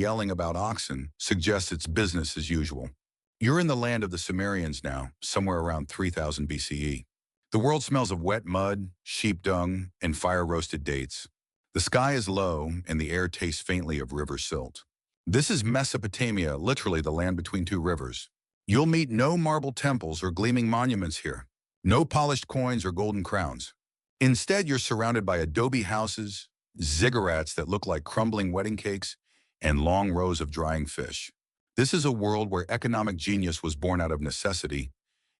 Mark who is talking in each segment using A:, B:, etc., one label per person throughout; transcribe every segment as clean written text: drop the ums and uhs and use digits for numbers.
A: yelling about oxen suggests it's business as usual. You're in the land of the Sumerians now, somewhere around 3000 BCE. The world smells of wet mud, sheep dung, and fire-roasted dates. The sky is low, and the air tastes faintly of river silt. This is Mesopotamia, literally the land between two rivers. You'll meet no marble temples or gleaming monuments here, no polished coins or golden crowns. Instead, you're surrounded by adobe houses, ziggurats that look like crumbling wedding cakes, and long rows of drying fish. This is a world where economic genius was born out of necessity,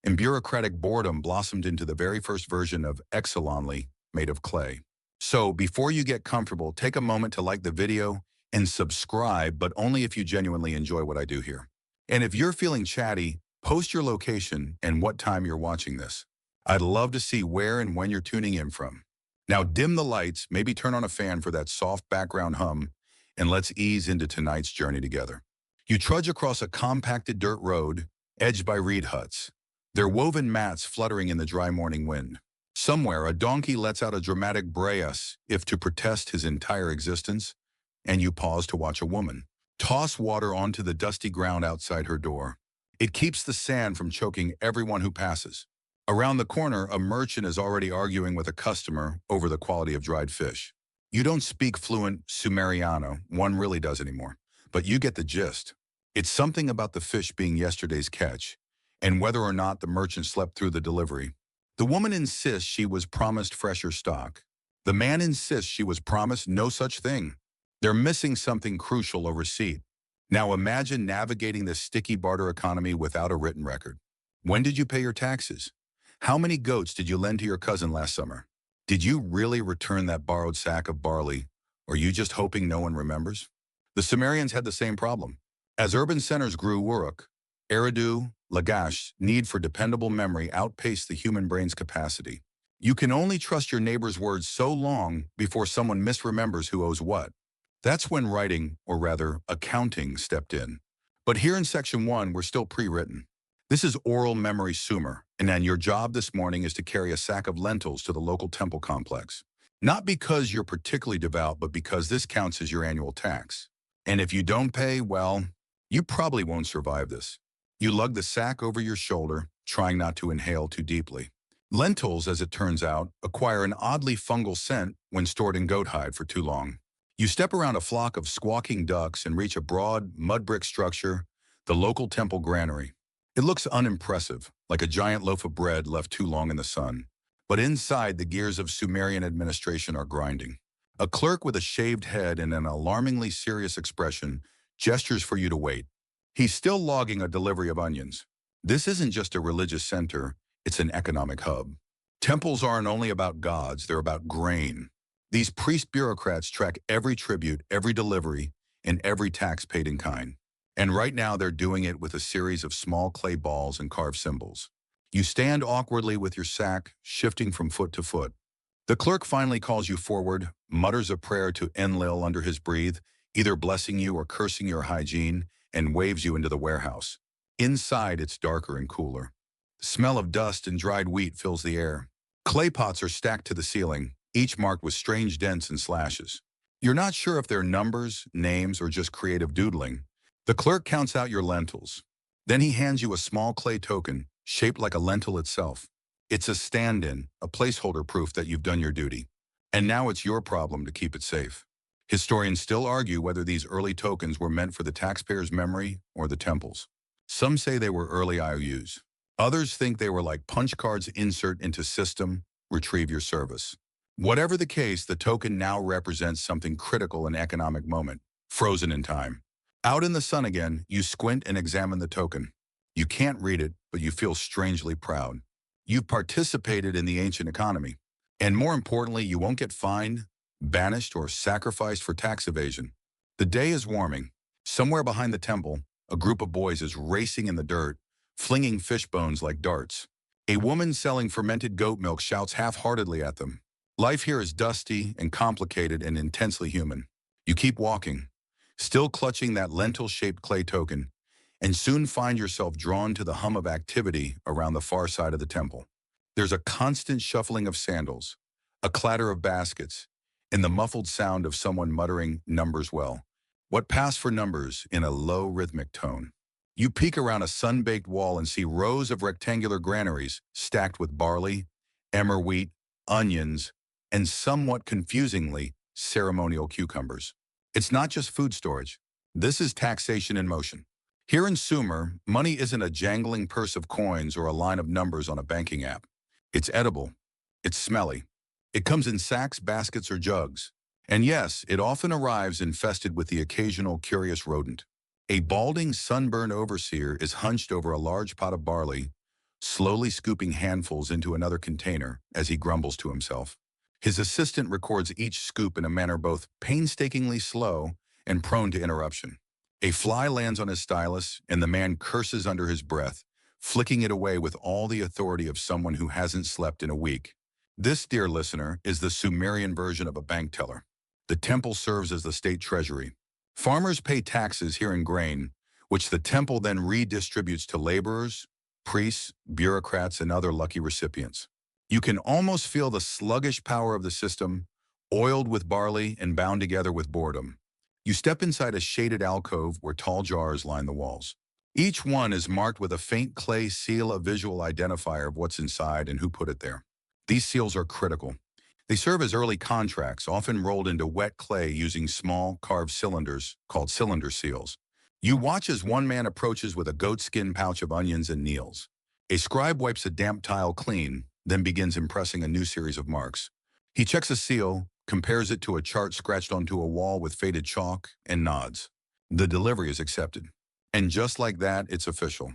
A: and bureaucratic boredom blossomed into the very first version of Excelonly, made of clay. So, before you get comfortable, take a moment to like the video and subscribe, but only if you genuinely enjoy what I do here. And if you're feeling chatty, post your location and what time you're watching this. I'd love to see where and when you're tuning in from. Now dim the lights, maybe turn on a fan for that soft background hum, and let's ease into tonight's journey together. You trudge across a compacted dirt road, edged by reed huts, their woven mats fluttering in the dry morning wind. Somewhere, a donkey lets out a dramatic bray as if to protest his entire existence, and you pause to watch a woman toss water onto the dusty ground outside her door. It keeps the sand from choking everyone who passes. Around the corner, a merchant is already arguing with a customer over the quality of dried fish. You don't speak fluent Sumeriano, one really does anymore, but you get the gist. It's something about the fish being yesterday's catch, and whether or not the merchant slept through the delivery. The woman insists she was promised fresher stock. The man insists she was promised no such thing. They're missing something crucial, a receipt. Now imagine navigating this sticky barter economy without a written record. When did you pay your taxes? How many goats did you lend to your cousin last summer? Did you really return that borrowed sack of barley, or are you just hoping no one remembers? The Sumerians had the same problem. As urban centers grew, Uruk, Eridu, Lagash, need for dependable memory outpaced the human brain's capacity. You can only trust your neighbor's words so long before someone misremembers who owes what. That's when writing, or rather, accounting, stepped in. But here in Section 1, we're still pre-written. This is oral memory sumer, and then your job this morning is to carry a sack of lentils to the local temple complex. Not because you're particularly devout, but because this counts as your annual tax. And if you don't pay, well, you probably won't survive this. You lug the sack over your shoulder, trying not to inhale too deeply. Lentils, as it turns out, acquire an oddly fungal scent when stored in goat hide for too long. You step around a flock of squawking ducks and reach a broad, mud brick structure, the local temple granary. It looks unimpressive, like a giant loaf of bread left too long in the sun. But inside, the gears of Sumerian administration are grinding. A clerk with a shaved head and an alarmingly serious expression gestures for you to wait. He's still logging a delivery of onions. This isn't just a religious center, it's an economic hub. Temples aren't only about gods, they're about grain. These priest bureaucrats track every tribute, every delivery, and every tax paid in kind. And right now they're doing it with a series of small clay balls and carved symbols. You stand awkwardly with your sack, shifting from foot to foot. The clerk finally calls you forward, mutters a prayer to Enlil under his breath, either blessing you or cursing your hygiene, and waves you into the warehouse. Inside, it's darker and cooler. The smell of dust and dried wheat fills the air. Clay pots are stacked to the ceiling, each marked with strange dents and slashes. You're not sure if they're numbers, names, or just creative doodling. The clerk counts out your lentils. Then he hands you a small clay token, shaped like a lentil itself. It's a stand-in, a placeholder proof that you've done your duty. And now it's your problem to keep it safe. Historians still argue whether these early tokens were meant for the taxpayer's memory or the temple's. Some say they were early IOUs. Others think they were like punch cards insert into system, retrieve your service. Whatever the case, the token now represents something critical in economic moment, frozen in time. Out in the sun again, you squint and examine the token. You can't read it, but you feel strangely proud. You've participated in the ancient economy. And more importantly, you won't get fined, banished, or sacrificed for tax evasion. The day is warming. Somewhere behind the temple, a group of boys is racing in the dirt, flinging fish bones like darts. A woman selling fermented goat milk shouts half-heartedly at them. Life here is dusty and complicated and intensely human. You keep walking, still clutching that lentil-shaped clay token, and soon find yourself drawn to the hum of activity around the far side of the temple. There's a constant shuffling of sandals, a clatter of baskets, and the muffled sound of someone muttering numbers well. what pass for numbers in a low rhythmic tone. You peek around a sun-baked wall and see rows of rectangular granaries stacked with barley, emmer wheat, onions, and somewhat confusingly, ceremonial cucumbers. It's not just food storage. This is taxation in motion. Here in Sumer, money isn't a jangling purse of coins or a line of numbers on a banking app. It's edible. It's smelly. It comes in sacks, baskets, or jugs. And yes, it often arrives infested with the occasional curious rodent. A balding, sunburned overseer is hunched over a large pot of barley, slowly scooping handfuls into another container as he grumbles to himself. His assistant records each scoop in a manner both painstakingly slow and prone to interruption. A fly lands on his stylus, and the man curses under his breath, flicking it away with all the authority of someone who hasn't slept in a week. This, dear listener, is the Sumerian version of a bank teller. The temple serves as the state treasury. Farmers pay taxes here in grain, which the temple then redistributes to laborers, priests, bureaucrats, and other lucky recipients. You can almost feel the sluggish power of the system, oiled with barley and bound together with boredom. You step inside a shaded alcove where tall jars line the walls. Each one is marked with a faint clay seal, a visual identifier of what's inside and who put it there. These seals are critical. They serve as early contracts, often rolled into wet clay using small, carved cylinders called cylinder seals. You watch as one man approaches with a goatskin pouch of onions and kneels. A scribe wipes a damp tile clean, then begins impressing a new series of marks. He checks a seal, compares it to a chart scratched onto a wall with faded chalk, and nods. The delivery is accepted. And just like that, it's official.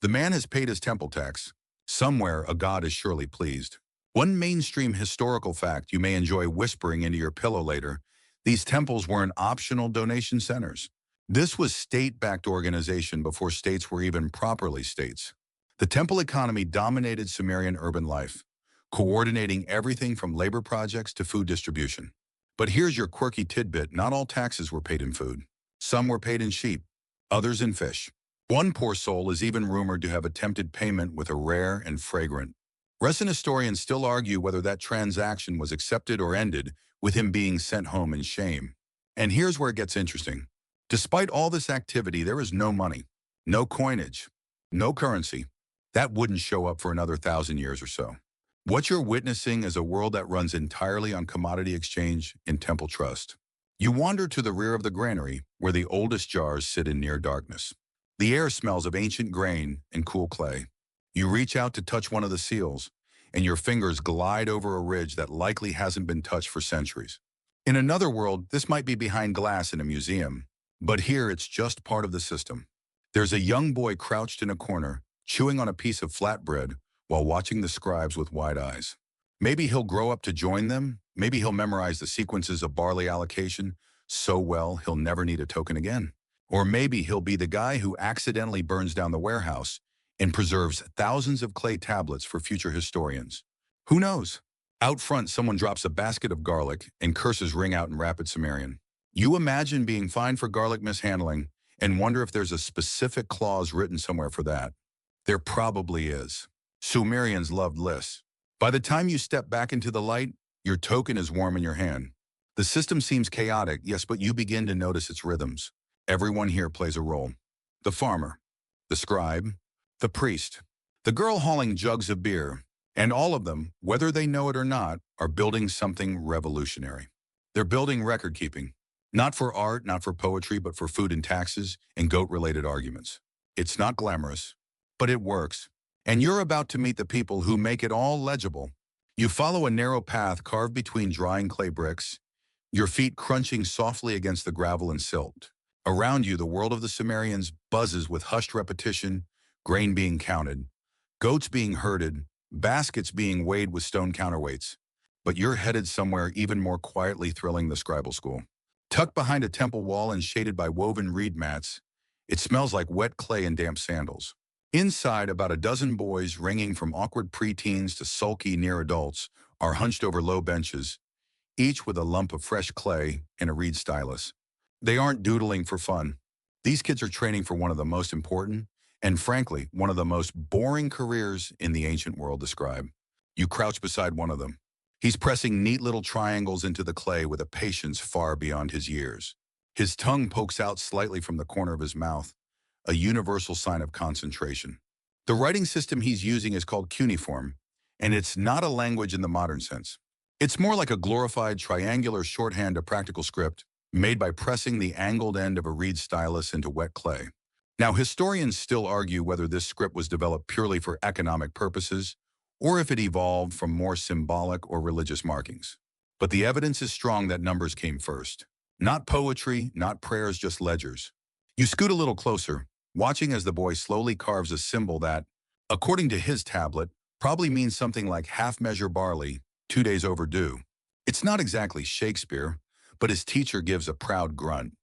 A: The man has paid his temple tax. Somewhere, a god is surely pleased. One mainstream historical fact you may enjoy whispering into your pillow later: these temples weren't optional donation centers. This was state-backed organization before states were even properly states. The temple economy dominated Sumerian urban life, coordinating everything from labor projects to food distribution. But here's your quirky tidbit: not all taxes were paid in food. Some were paid in sheep, others in fish. One poor soul is even rumored to have attempted payment with a rare and fragrant. Recent historians still argue whether that transaction was accepted or ended with him being sent home in shame. And here's where it gets interesting. Despite all this activity, there is no money, no coinage, no currency. That wouldn't show up for another 1,000 years or so. What you're witnessing is a world that runs entirely on commodity exchange and temple trust. You wander to the rear of the granary, where the oldest jars sit in near darkness. The air smells of ancient grain and cool clay. You reach out to touch one of the seals, and your fingers glide over a ridge that likely hasn't been touched for centuries. In another world, this might be behind glass in a museum, but here it's just part of the system. There's a young boy crouched in a corner, chewing on a piece of flatbread while watching the scribes with wide eyes. Maybe he'll grow up to join them. Maybe he'll memorize the sequences of barley allocation so well he'll never need a token again. Or maybe he'll be the guy who accidentally burns down the warehouse and preserves thousands of clay tablets for future historians. Who knows? Out front, someone drops a basket of garlic and curses ring out in rapid Sumerian. You imagine being fined for garlic mishandling and wonder if there's a specific clause written somewhere for that. There probably is. Sumerians loved lists. By the time you step back into the light, your token is warm in your hand. The system seems chaotic, yes, but you begin to notice its rhythms. Everyone here plays a role. The farmer, the scribe, the priest, the girl hauling jugs of beer, and all of them, whether they know it or not, are building something revolutionary. They're building record-keeping. Not for art, not for poetry, but for food and taxes and goat-related arguments. It's not glamorous, but it works. And you're about to meet the people who make it all legible. You follow a narrow path carved between drying clay bricks, your feet crunching softly against the gravel and silt. Around you, the world of the Sumerians buzzes with hushed repetition, grain being counted, goats being herded, baskets being weighed with stone counterweights. But you're headed somewhere even more quietly thrilling: the scribal school. Tucked behind a temple wall and shaded by woven reed mats, it smells like wet clay and damp sandals. Inside, about a dozen boys, ranging from awkward preteens to sulky near adults, are hunched over low benches, each with a lump of fresh clay and a reed stylus. They aren't doodling for fun. These kids are training for one of the most important, and frankly, one of the most boring careers in the ancient world. Describe. You crouch beside one of them. He's pressing neat little triangles into the clay with a patience far beyond his years. His tongue pokes out slightly from the corner of his mouth, a universal sign of concentration. The writing system he's using is called cuneiform, and it's not a language in the modern sense. It's more like a glorified triangular shorthand of practical script made by pressing the angled end of a reed stylus into wet clay. Now, historians still argue whether this script was developed purely for economic purposes or if it evolved from more symbolic or religious markings. But the evidence is strong that numbers came first. Not poetry, not prayers, just ledgers. You scoot a little closer, watching as the boy slowly carves a symbol that, according to his tablet, probably means something like half measure barley, 2 days overdue. It's not exactly Shakespeare, but his teacher gives a proud grunt.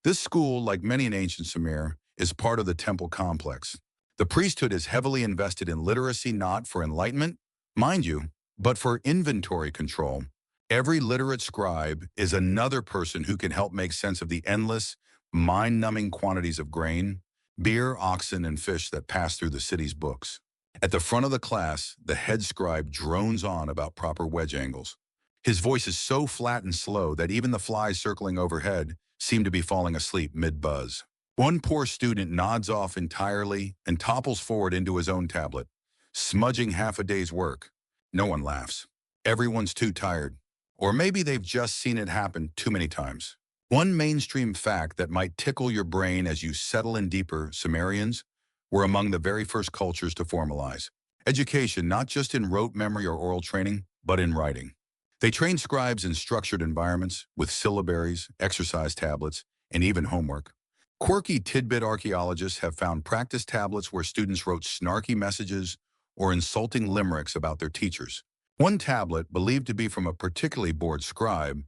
A: This school, like many in ancient Sumer, is part of the temple complex. The priesthood is heavily invested in literacy not for enlightenment, mind you, but for inventory control. Every literate scribe is another person who can help make sense of the endless, mind-numbing quantities of grain, beer, oxen, and fish that pass through the city's books. At the front of the class, the head scribe drones on about proper wedge angles. His voice is so flat and slow that even the flies circling overhead seem to be falling asleep mid-buzz. One poor student nods off entirely and topples forward into his own tablet, smudging half a day's work. No one laughs. Everyone's too tired. Or maybe they've just seen it happen too many times. One mainstream fact that might tickle your brain as you settle in deeper: Sumerians were among the very first cultures to formalize education, not just in rote memory or oral training, but in writing. They trained scribes in structured environments with syllabaries, exercise tablets, and even homework. Quirky tidbit archaeologists have found practice tablets where students wrote snarky messages or insulting limericks about their teachers. One tablet, believed to be from a particularly bored scribe,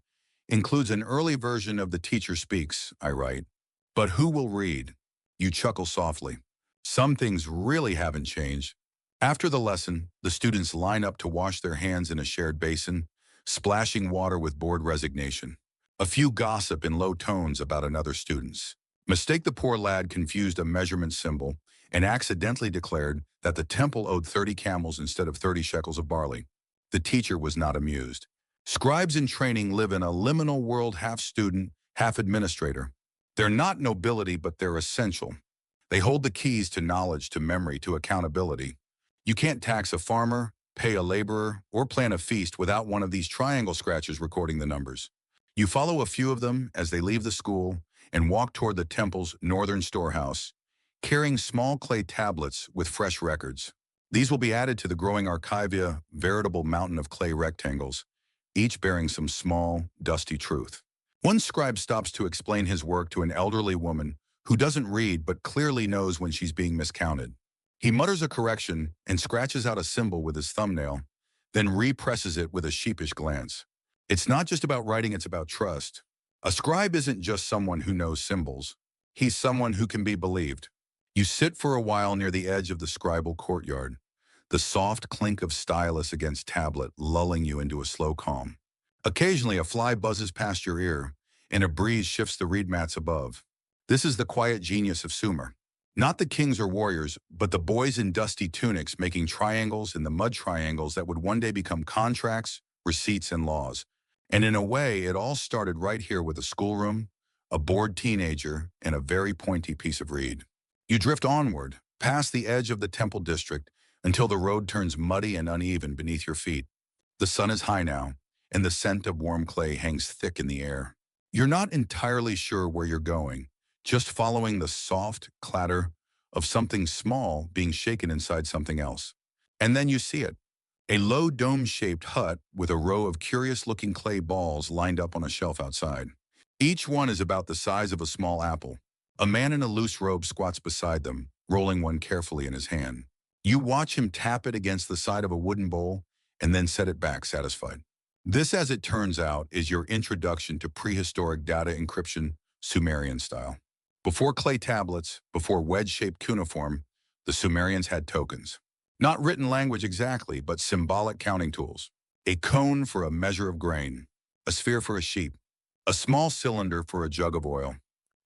A: includes an early version of "The teacher speaks, I write. But who will read?" You chuckle softly. Some things really haven't changed. After the lesson, the students line up to wash their hands in a shared basin, splashing water with bored resignation. A few gossip in low tones about another student's. Mistake the poor lad confused a measurement symbol and accidentally declared that the temple owed 30 camels instead of 30 shekels of barley. The teacher was not amused. Scribes in training live in a liminal world, half student, half administrator. They're not nobility, but they're essential. They hold the keys to knowledge, to memory, to accountability. You can't tax a farmer, pay a laborer, or plan a feast without one of these triangle scratchers recording the numbers. You follow a few of them as they leave the school and walk toward the temple's northern storehouse, carrying small clay tablets with fresh records. These will be added to the growing archivia, veritable mountain of clay rectangles, each bearing some small, dusty truth. One scribe stops to explain his work to an elderly woman who doesn't read but clearly knows when she's being miscounted. He mutters a correction and scratches out a symbol with his thumbnail, then represses it with a sheepish glance. It's not just about writing, it's about trust. A scribe isn't just someone who knows symbols. He's someone who can be believed. You sit for a while near the edge of the scribal courtyard, the soft clink of stylus against tablet lulling you into a slow calm. Occasionally, a fly buzzes past your ear, and a breeze shifts the reed mats above. This is the quiet genius of Sumer. Not the kings or warriors, but the boys in dusty tunics making triangles in the mud triangles that would one day become contracts, receipts, and laws. And in a way, it all started right here with a schoolroom, a bored teenager, and a very pointy piece of reed. You drift onward, past the edge of the temple district, until the road turns muddy and uneven beneath your feet. The sun is high now, and the scent of warm clay hangs thick in the air. You're not entirely sure where you're going, just following the soft clatter of something small being shaken inside something else. And then you see it. A low dome-shaped hut with a row of curious-looking clay balls lined up on a shelf outside. Each one is about the size of a small apple. A man in a loose robe squats beside them, rolling one carefully in his hand. You watch him tap it against the side of a wooden bowl and then set it back, satisfied. This, as it turns out, is your introduction to prehistoric data encryption, Sumerian style. Before clay tablets, before wedge-shaped cuneiform, the Sumerians had tokens. Not written language exactly, but symbolic counting tools. A cone for a measure of grain, a sphere for a sheep, a small cylinder for a jug of oil,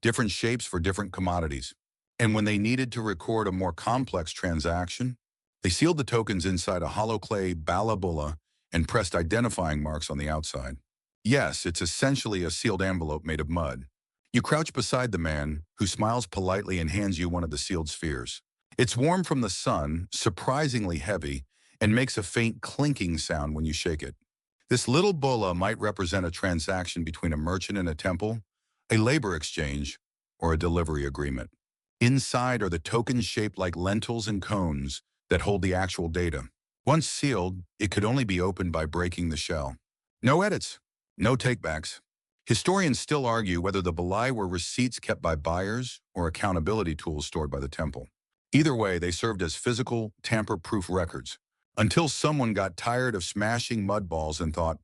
A: different shapes for different commodities. And when they needed to record a more complex transaction, they sealed the tokens inside a hollow clay balabola and pressed identifying marks on the outside. Yes, it's essentially a sealed envelope made of mud. You crouch beside the man, who smiles politely and hands you one of the sealed spheres. It's warm from the sun, surprisingly heavy, and makes a faint clinking sound when you shake it. This little bola might represent a transaction between a merchant and a temple, a labor exchange, or a delivery agreement. Inside are the tokens shaped like lentils and cones that hold the actual data. Once sealed, it could only be opened by breaking the shell. No edits, no takebacks. Historians still argue whether the balai were receipts kept by buyers or accountability tools stored by the temple. Either way, they served as physical, tamper-proof records, until someone got tired of smashing mud balls and thought,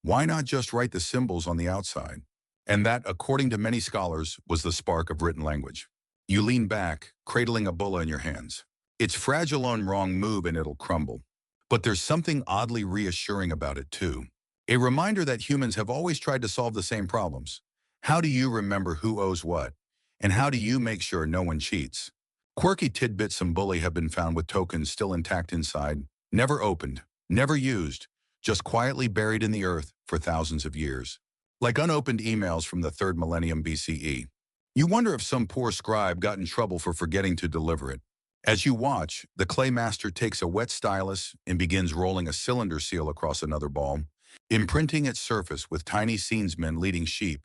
A: why not just write the symbols on the outside? And that, according to many scholars, was the spark of written language. You lean back, cradling a bulla in your hands. It's fragile on wrong move and it'll crumble. But there's something oddly reassuring about it too. A reminder that humans have always tried to solve the same problems. How do you remember who owes what? And how do you make sure no one cheats? Quirky tidbits and bully have been found with tokens still intact inside, never opened, never used, just quietly buried in the earth for thousands of years. Like unopened emails from the 3rd millennium BCE. You wonder if some poor scribe got in trouble for forgetting to deliver it. As you watch, the clay master takes a wet stylus and begins rolling a cylinder seal across another ball, imprinting its surface with tiny scenesmen leading sheep,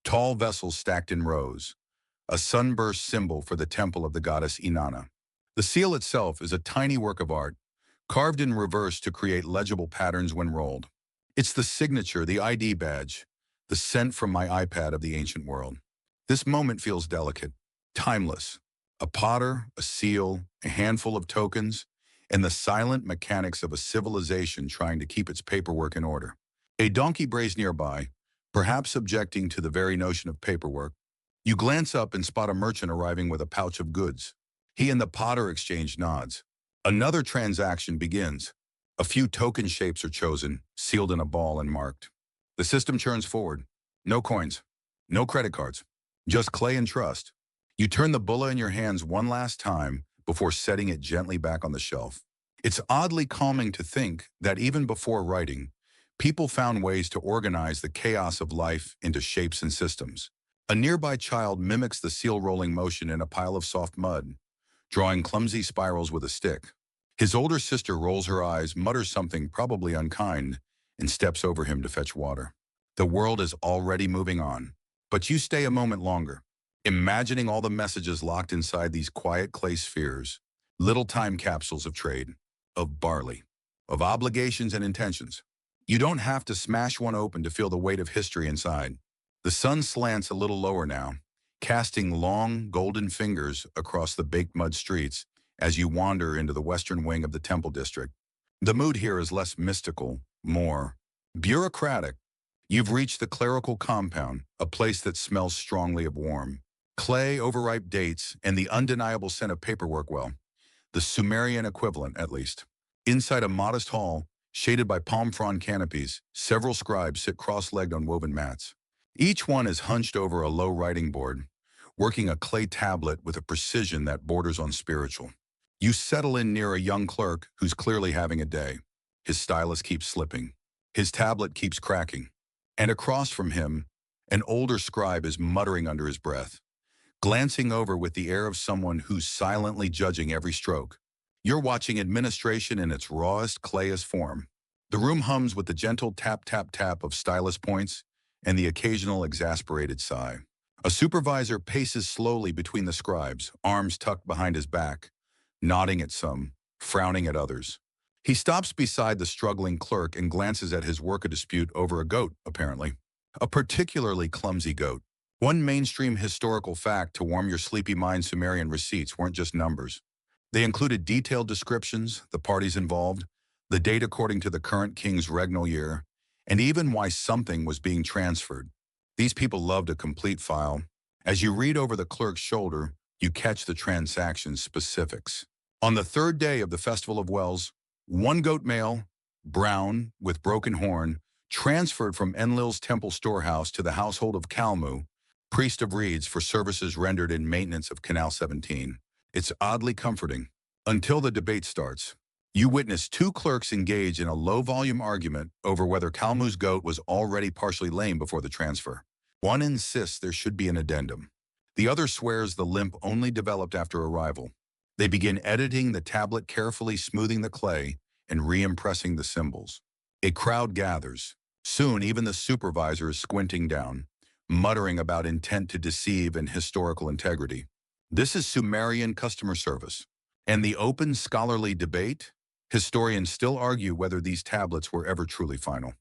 A: tall vessels stacked in rows, a sunburst symbol for the temple of the goddess Inanna. The seal itself is a tiny work of art, carved in reverse to create legible patterns when rolled. It's the signature, the ID badge, the scent from my iPad of the ancient world. This moment feels delicate, timeless. A potter, a seal, a handful of tokens, and the silent mechanics of a civilization trying to keep its paperwork in order. A donkey brays nearby, perhaps objecting to the very notion of paperwork. You glance up and spot a merchant arriving with a pouch of goods. He and the potter exchange nods. Another transaction begins. A few token shapes are chosen, sealed in a ball and marked. The system churns forward. No coins, no credit cards, just clay and trust. You turn the bulla in your hands one last time before setting it gently back on the shelf. It's oddly calming to think that even before writing, people found ways to organize the chaos of life into shapes and systems. A nearby child mimics the seal rolling motion in a pile of soft mud, drawing clumsy spirals with a stick. His older sister rolls her eyes, mutters something probably unkind, and steps over him to fetch water. The world is already moving on, but you stay a moment longer, imagining all the messages locked inside these quiet clay spheres, little time capsules of trade, of barley, of obligations and intentions. You don't have to smash one open to feel the weight of history inside. The sun slants a little lower now, casting long, golden fingers across the baked mud streets as you wander into the western wing of the temple district. The mood here is less mystical, more bureaucratic. You've reached the clerical compound, a place that smells strongly of warm clay, overripe dates, and the undeniable scent of paperwork, well, the Sumerian equivalent, at least. Inside a modest hall, shaded by palm frond canopies, several scribes sit cross-legged on woven mats. Each one is hunched over a low writing board, working a clay tablet with a precision that borders on spiritual. You settle in near a young clerk who's clearly having a day. His stylus keeps slipping. His tablet keeps cracking. And across from him, an older scribe is muttering under his breath, glancing over with the air of someone who's silently judging every stroke. You're watching administration in its rawest, clayest form. The room hums with the gentle tap-tap-tap of stylus points and the occasional exasperated sigh. A supervisor paces slowly between the scribes, arms tucked behind his back, nodding at some, frowning at others. He stops beside the struggling clerk and glances at his work, a dispute over a goat, apparently. A particularly clumsy goat. One mainstream historical fact to warm your sleepy mind: Sumerian receipts weren't just numbers. They included detailed descriptions, the parties involved, the date according to the current king's regnal year, and even why something was being transferred. These people loved a complete file. As you read over the clerk's shoulder, you catch the transaction's specifics. On the 3rd day of the Festival of Wells, one goat male, brown, with broken horn, transferred from Enlil's temple storehouse to the household of Kalmu, priest of reeds, for services rendered in maintenance of Canal 17. It's oddly comforting. Until the debate starts. You witness 2 clerks engage in a low-volume argument over whether Kalmu's goat was already partially lame before the transfer. One insists there should be an addendum. The other swears the limp only developed after arrival. They begin editing the tablet, carefully smoothing the clay and re-impressing the symbols. A crowd gathers. Soon, even the supervisor is squinting down, muttering about intent to deceive and historical integrity. This is Sumerian customer service. And the open scholarly debate? Historians still argue whether these tablets were ever truly final.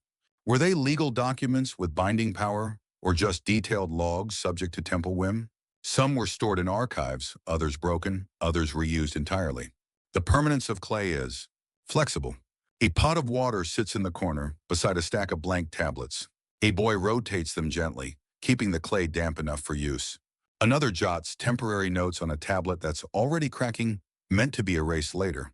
A: Were they legal documents with binding power, or just detailed logs subject to temple whim? Some were stored in archives, others broken, others reused entirely. The permanence of clay is flexible. A pot of water sits in the corner beside a stack of blank tablets. A boy rotates them gently, keeping the clay damp enough for use. Another jots temporary notes on a tablet that's already cracking, meant to be erased later,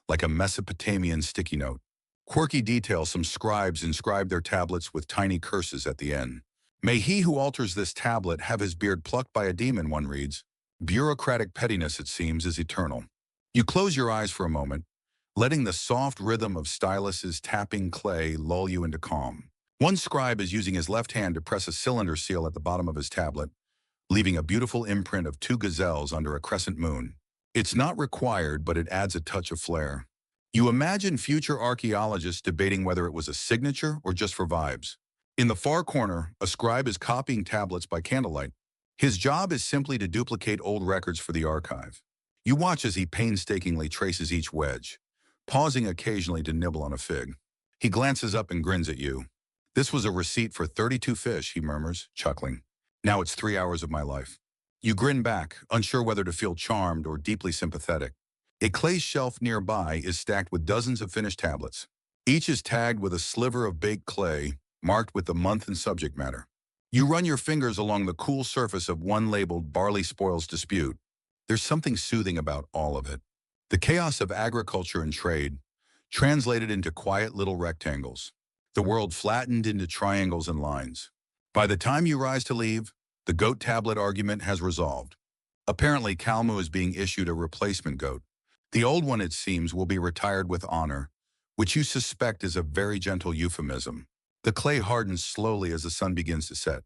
A: like a Mesopotamian sticky note. Quirky detail: some scribes inscribe their tablets with tiny curses at the end. May he who alters this tablet have his beard plucked by a demon, one reads. Bureaucratic pettiness, it seems, is eternal. You close your eyes for a moment, letting the soft rhythm of styluses tapping clay lull you into calm. One scribe is using his left hand to press a cylinder seal at the bottom of his tablet, leaving a beautiful imprint of two gazelles under a crescent moon. It's not required, but it adds a touch of flair. You imagine future archaeologists debating whether it was a signature or just for vibes. In the far corner, a scribe is copying tablets by candlelight. His job is simply to duplicate old records for the archive. You watch as he painstakingly traces each wedge, pausing occasionally to nibble on a fig. He glances up and grins at you. This was a receipt for 32 fish, he murmurs, chuckling. Now it's 3 hours of my life. You grin back, unsure whether to feel charmed or deeply sympathetic. A clay shelf nearby is stacked with dozens of finished tablets. Each is tagged with a sliver of baked clay, marked with the month and subject matter. You run your fingers along the cool surface of one labeled Barley Spoils Dispute. There's something soothing about all of it. The chaos of agriculture and trade, translated into quiet little rectangles. The world flattened into triangles and lines. By the time you rise to leave, the goat tablet argument has resolved. Apparently, Kalmu is being issued a replacement goat. The old one, it seems, will be retired with honor, which you suspect is a very gentle euphemism. The clay hardens slowly as the sun begins to set.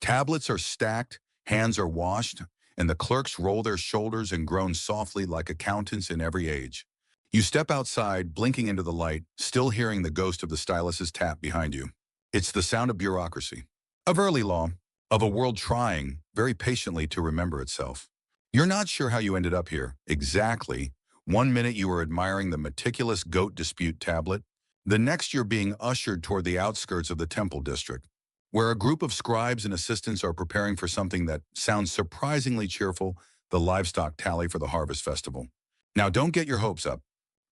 A: Tablets are stacked, hands are washed, and the clerks roll their shoulders and groan softly like accountants in every age. You step outside, blinking into the light, still hearing the ghost of the stylus's tap behind you. It's the sound of bureaucracy, of early law, of a world trying, very patiently, to remember itself. You're not sure how you ended up here, exactly. One minute you are admiring the meticulous goat dispute tablet, the next you're being ushered toward the outskirts of the temple district, where a group of scribes and assistants are preparing for something that sounds surprisingly cheerful, the livestock tally for the harvest festival. Now don't get your hopes up.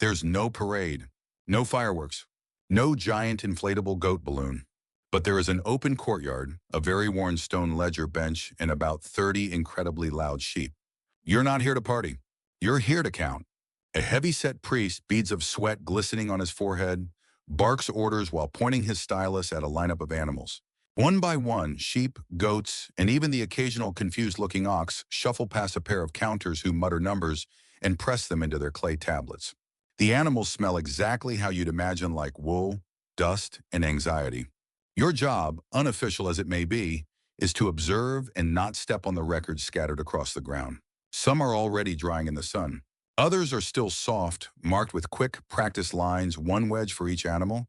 A: There's no parade, no fireworks, no giant inflatable goat balloon. But there is an open courtyard, a very worn stone ledger bench, and about 30 incredibly loud sheep. You're not here to party. You're here to count. A heavy-set priest, beads of sweat glistening on his forehead, barks orders while pointing his stylus at a lineup of animals. One by one, sheep, goats, and even the occasional confused-looking ox shuffle past a pair of counters who mutter numbers and press them into their clay tablets. The animals smell exactly how you'd imagine, like wool, dust, and anxiety. Your job, unofficial as it may be, is to observe and not step on the records scattered across the ground. Some are already drying in the sun. Others are still soft, marked with quick practice lines, one wedge for each animal,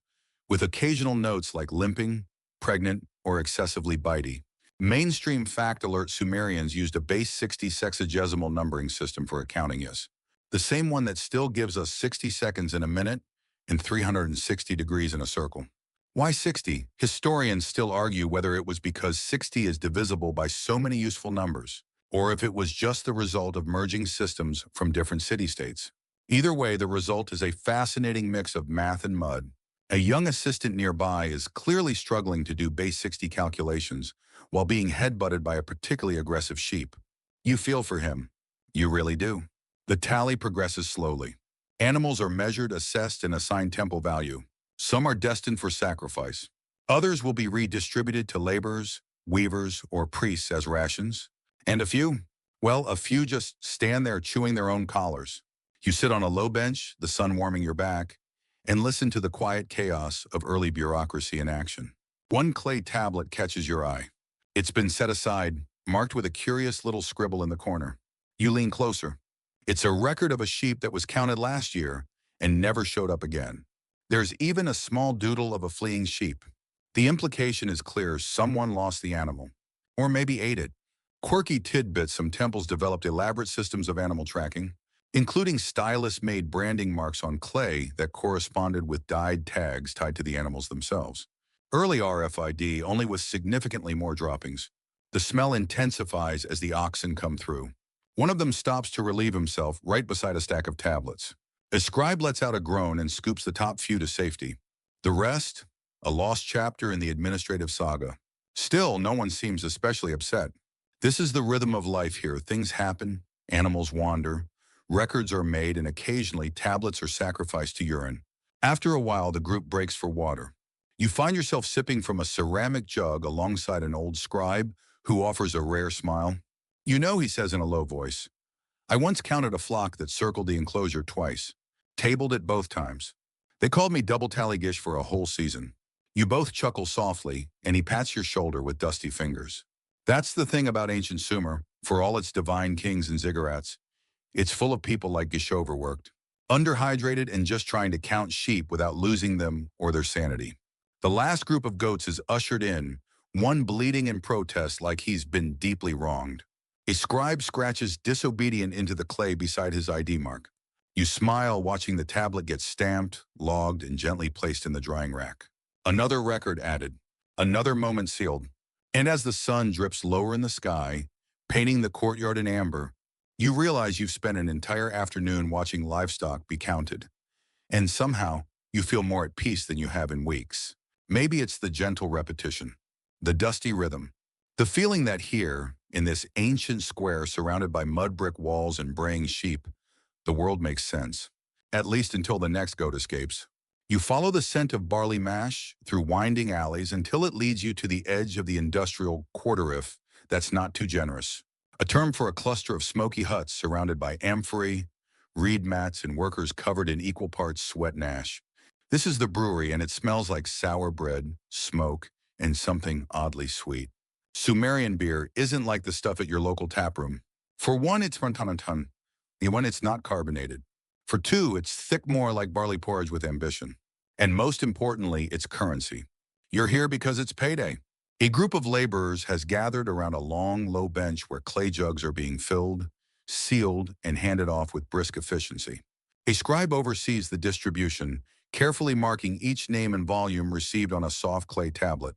A: with occasional notes like limping, pregnant, or excessively bitey. Mainstream fact alert Sumerians used a base 60 sexagesimal numbering system for accounting, yes. The same one that still gives us 60 seconds in a minute and 360 degrees in a circle. Why 60? Historians still argue whether it was because 60 is divisible by so many useful numbers, or if it was just the result of merging systems from different city-states. Either way, the result is a fascinating mix of math and mud. A young assistant nearby is clearly struggling to do base 60 calculations while being headbutted by a particularly aggressive sheep. You feel for him. You really do. The tally progresses slowly. Animals are measured, assessed, and assigned temple value. Some are destined for sacrifice. Others will be redistributed to laborers, weavers, or priests as rations. And a few just stand there chewing their own collars. You sit on a low bench, the sun warming your back, and listen to the quiet chaos of early bureaucracy in action. One clay tablet catches your eye. It's been set aside, marked with a curious little scribble in the corner. You lean closer. It's a record of a sheep that was counted last year and never showed up again. There's even a small doodle of a fleeing sheep. The implication is clear: someone lost the animal. Or maybe ate it. Quirky tidbits: some temples developed elaborate systems of animal tracking, including stylist-made branding marks on clay that corresponded with dyed tags tied to the animals themselves. Early RFID, only with significantly more droppings. The smell intensifies as the oxen come through. One of them stops to relieve himself right beside a stack of tablets. A scribe lets out a groan and scoops the top few to safety. The rest, a lost chapter in the administrative saga. Still, no one seems especially upset. This is the rhythm of life here. Things happen, animals wander, records are made, and occasionally tablets are sacrificed to urine. After a while, the group breaks for water. You find yourself sipping from a ceramic jug alongside an old scribe who offers a rare smile. "You know," he says in a low voice, "I once counted a flock that circled the enclosure twice, tabled it both times. They called me double tallygish for a whole season." You both chuckle softly, and he pats your shoulder with dusty fingers. That's the thing about ancient Sumer, for all its divine kings and ziggurats. It's full of people like Gish overworked, underhydrated, and just trying to count sheep without losing them or their sanity. The last group of goats is ushered in, one bleeding in protest like he's been deeply wronged. A scribe scratches disobedient into the clay beside his ID mark. You smile, watching the tablet get stamped, logged, and gently placed in the drying rack. Another record added, another moment sealed. And as the sun drips lower in the sky, painting the courtyard in amber, you realize you've spent an entire afternoon watching livestock be counted. And somehow, you feel more at peace than you have in weeks. Maybe it's the gentle repetition, the dusty rhythm, the feeling that here, in this ancient square surrounded by mud brick walls and braying sheep, the world makes sense. At least until the next goat escapes. You follow the scent of barley mash through winding alleys until it leads you to the edge of the industrial quarteriff that's not too generous, a term for a cluster of smoky huts surrounded by amphorae, reed mats, and workers covered in equal parts sweat and ash. This is the brewery, and it smells like sour bread, smoke, and something oddly sweet. Sumerian beer isn't like the stuff at your local taproom. For one, it's ton. When it's not carbonated. For two, it's thick, more like barley porridge with ambition. And most importantly, it's currency. You're here because it's payday. A group of laborers has gathered around a long, low bench where clay jugs are being filled, sealed, and handed off with brisk efficiency. A scribe oversees the distribution, carefully marking each name and volume received on a soft clay tablet.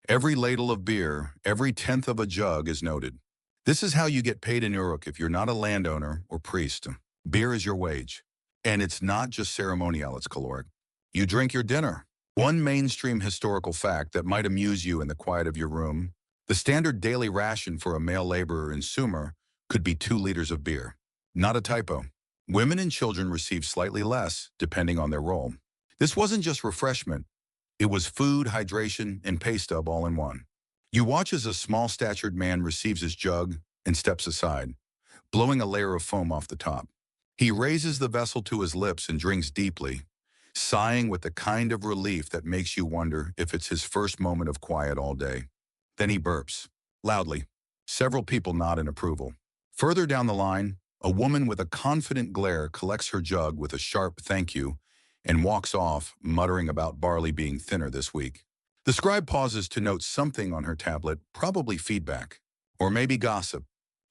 A: Every ladle of beer, every tenth of a jug is noted. This is how you get paid in Uruk if you're not a landowner or priest. Beer is your wage. And it's not just ceremonial, it's caloric. You drink your dinner. One mainstream historical fact that might amuse you in the quiet of your room: the standard daily ration for a male laborer in Sumer could be 2 liters of beer. Not a typo. Women and children receive slightly less, depending on their role. This wasn't just refreshment. It was food, hydration, and pay stub all in one. You watch as a small-statured man receives his jug and steps aside, blowing a layer of foam off the top. He raises the vessel to his lips and drinks deeply, sighing with the kind of relief that makes you wonder if it's his first moment of quiet all day. Then he burps, loudly. Several people nod in approval. Further down the line, a woman with a confident glare collects her jug with a sharp thank you and walks off, muttering about barley being thinner this week. The scribe pauses to note something on her tablet, probably feedback, or maybe gossip.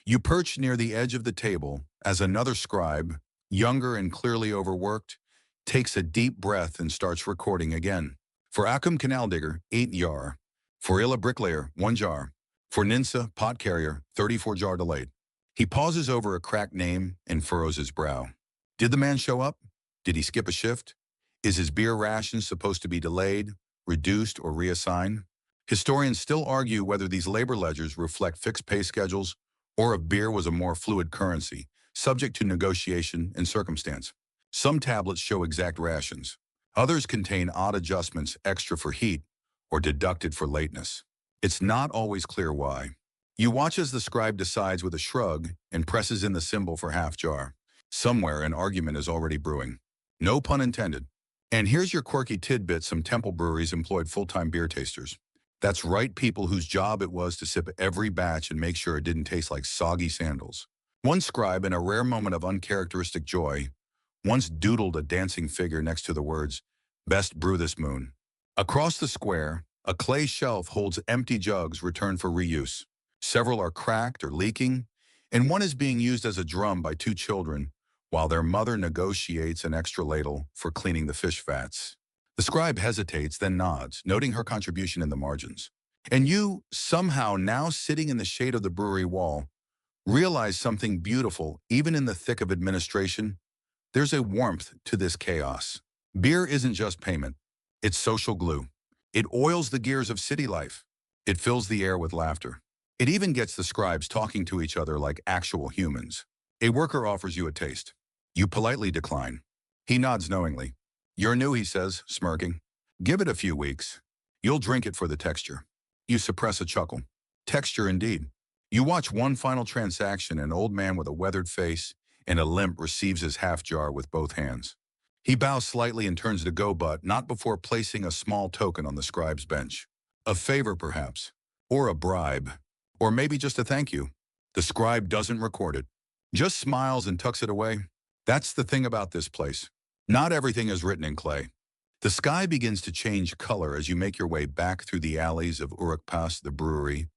A: You perch near the edge of the table as another scribe, younger and clearly overworked, takes a deep breath and starts recording again. For Akum Canal Digger, 8 jar. For Illa Bricklayer, 1 jar. For Ninsa Pot Carrier, 34 jar delayed. He pauses over a cracked name and furrows his brow. Did the man show up? Did he skip a shift? Is his beer ration supposed to be delayed, reduced, or reassigned? Historians still argue whether these labor ledgers reflect fixed pay schedules or if beer was a more fluid currency, subject to negotiation and circumstance. Some tablets show exact rations. Others contain odd adjustments, extra for heat or deducted for lateness. It's not always clear why. You watch as the scribe decides with a shrug and presses in the symbol for half jar. Somewhere an argument is already brewing. No pun intended. And here's your quirky tidbit: some temple breweries employed full-time beer tasters. That's right, people whose job it was to sip every batch and make sure it didn't taste like soggy sandals. One scribe, in a rare moment of uncharacteristic joy, once doodled a dancing figure next to the words, "Best brew this moon." Across the square, a clay shelf holds empty jugs returned for reuse. Several are cracked or leaking, and one is being used as a drum by two children, while their mother negotiates an extra ladle for cleaning the fish fats. The scribe hesitates, then nods, noting her contribution in the margins. And you, somehow now sitting in the shade of the brewery wall, realize something beautiful, even in the thick of administration. There's a warmth to this chaos. Beer isn't just payment. It's social glue. It oils the gears of city life. It fills the air with laughter. It even gets the scribes talking to each other like actual humans. A worker offers you a taste. You politely decline. He nods knowingly. "You're new," he says, smirking. "Give it a few weeks. You'll drink it for the texture." You suppress a chuckle. Texture indeed. You watch one final transaction. An old man with a weathered face and a limp receives his half jar with both hands. He bows slightly and turns to go, but not before placing a small token on the scribe's bench. A favor, perhaps. Or a bribe. Or maybe just a thank you. The scribe doesn't record it. Just smiles and tucks it away. That's the thing about this place. Not everything is written in clay. The sky begins to change color as you make your way back through the alleys of Uruk past the brewery,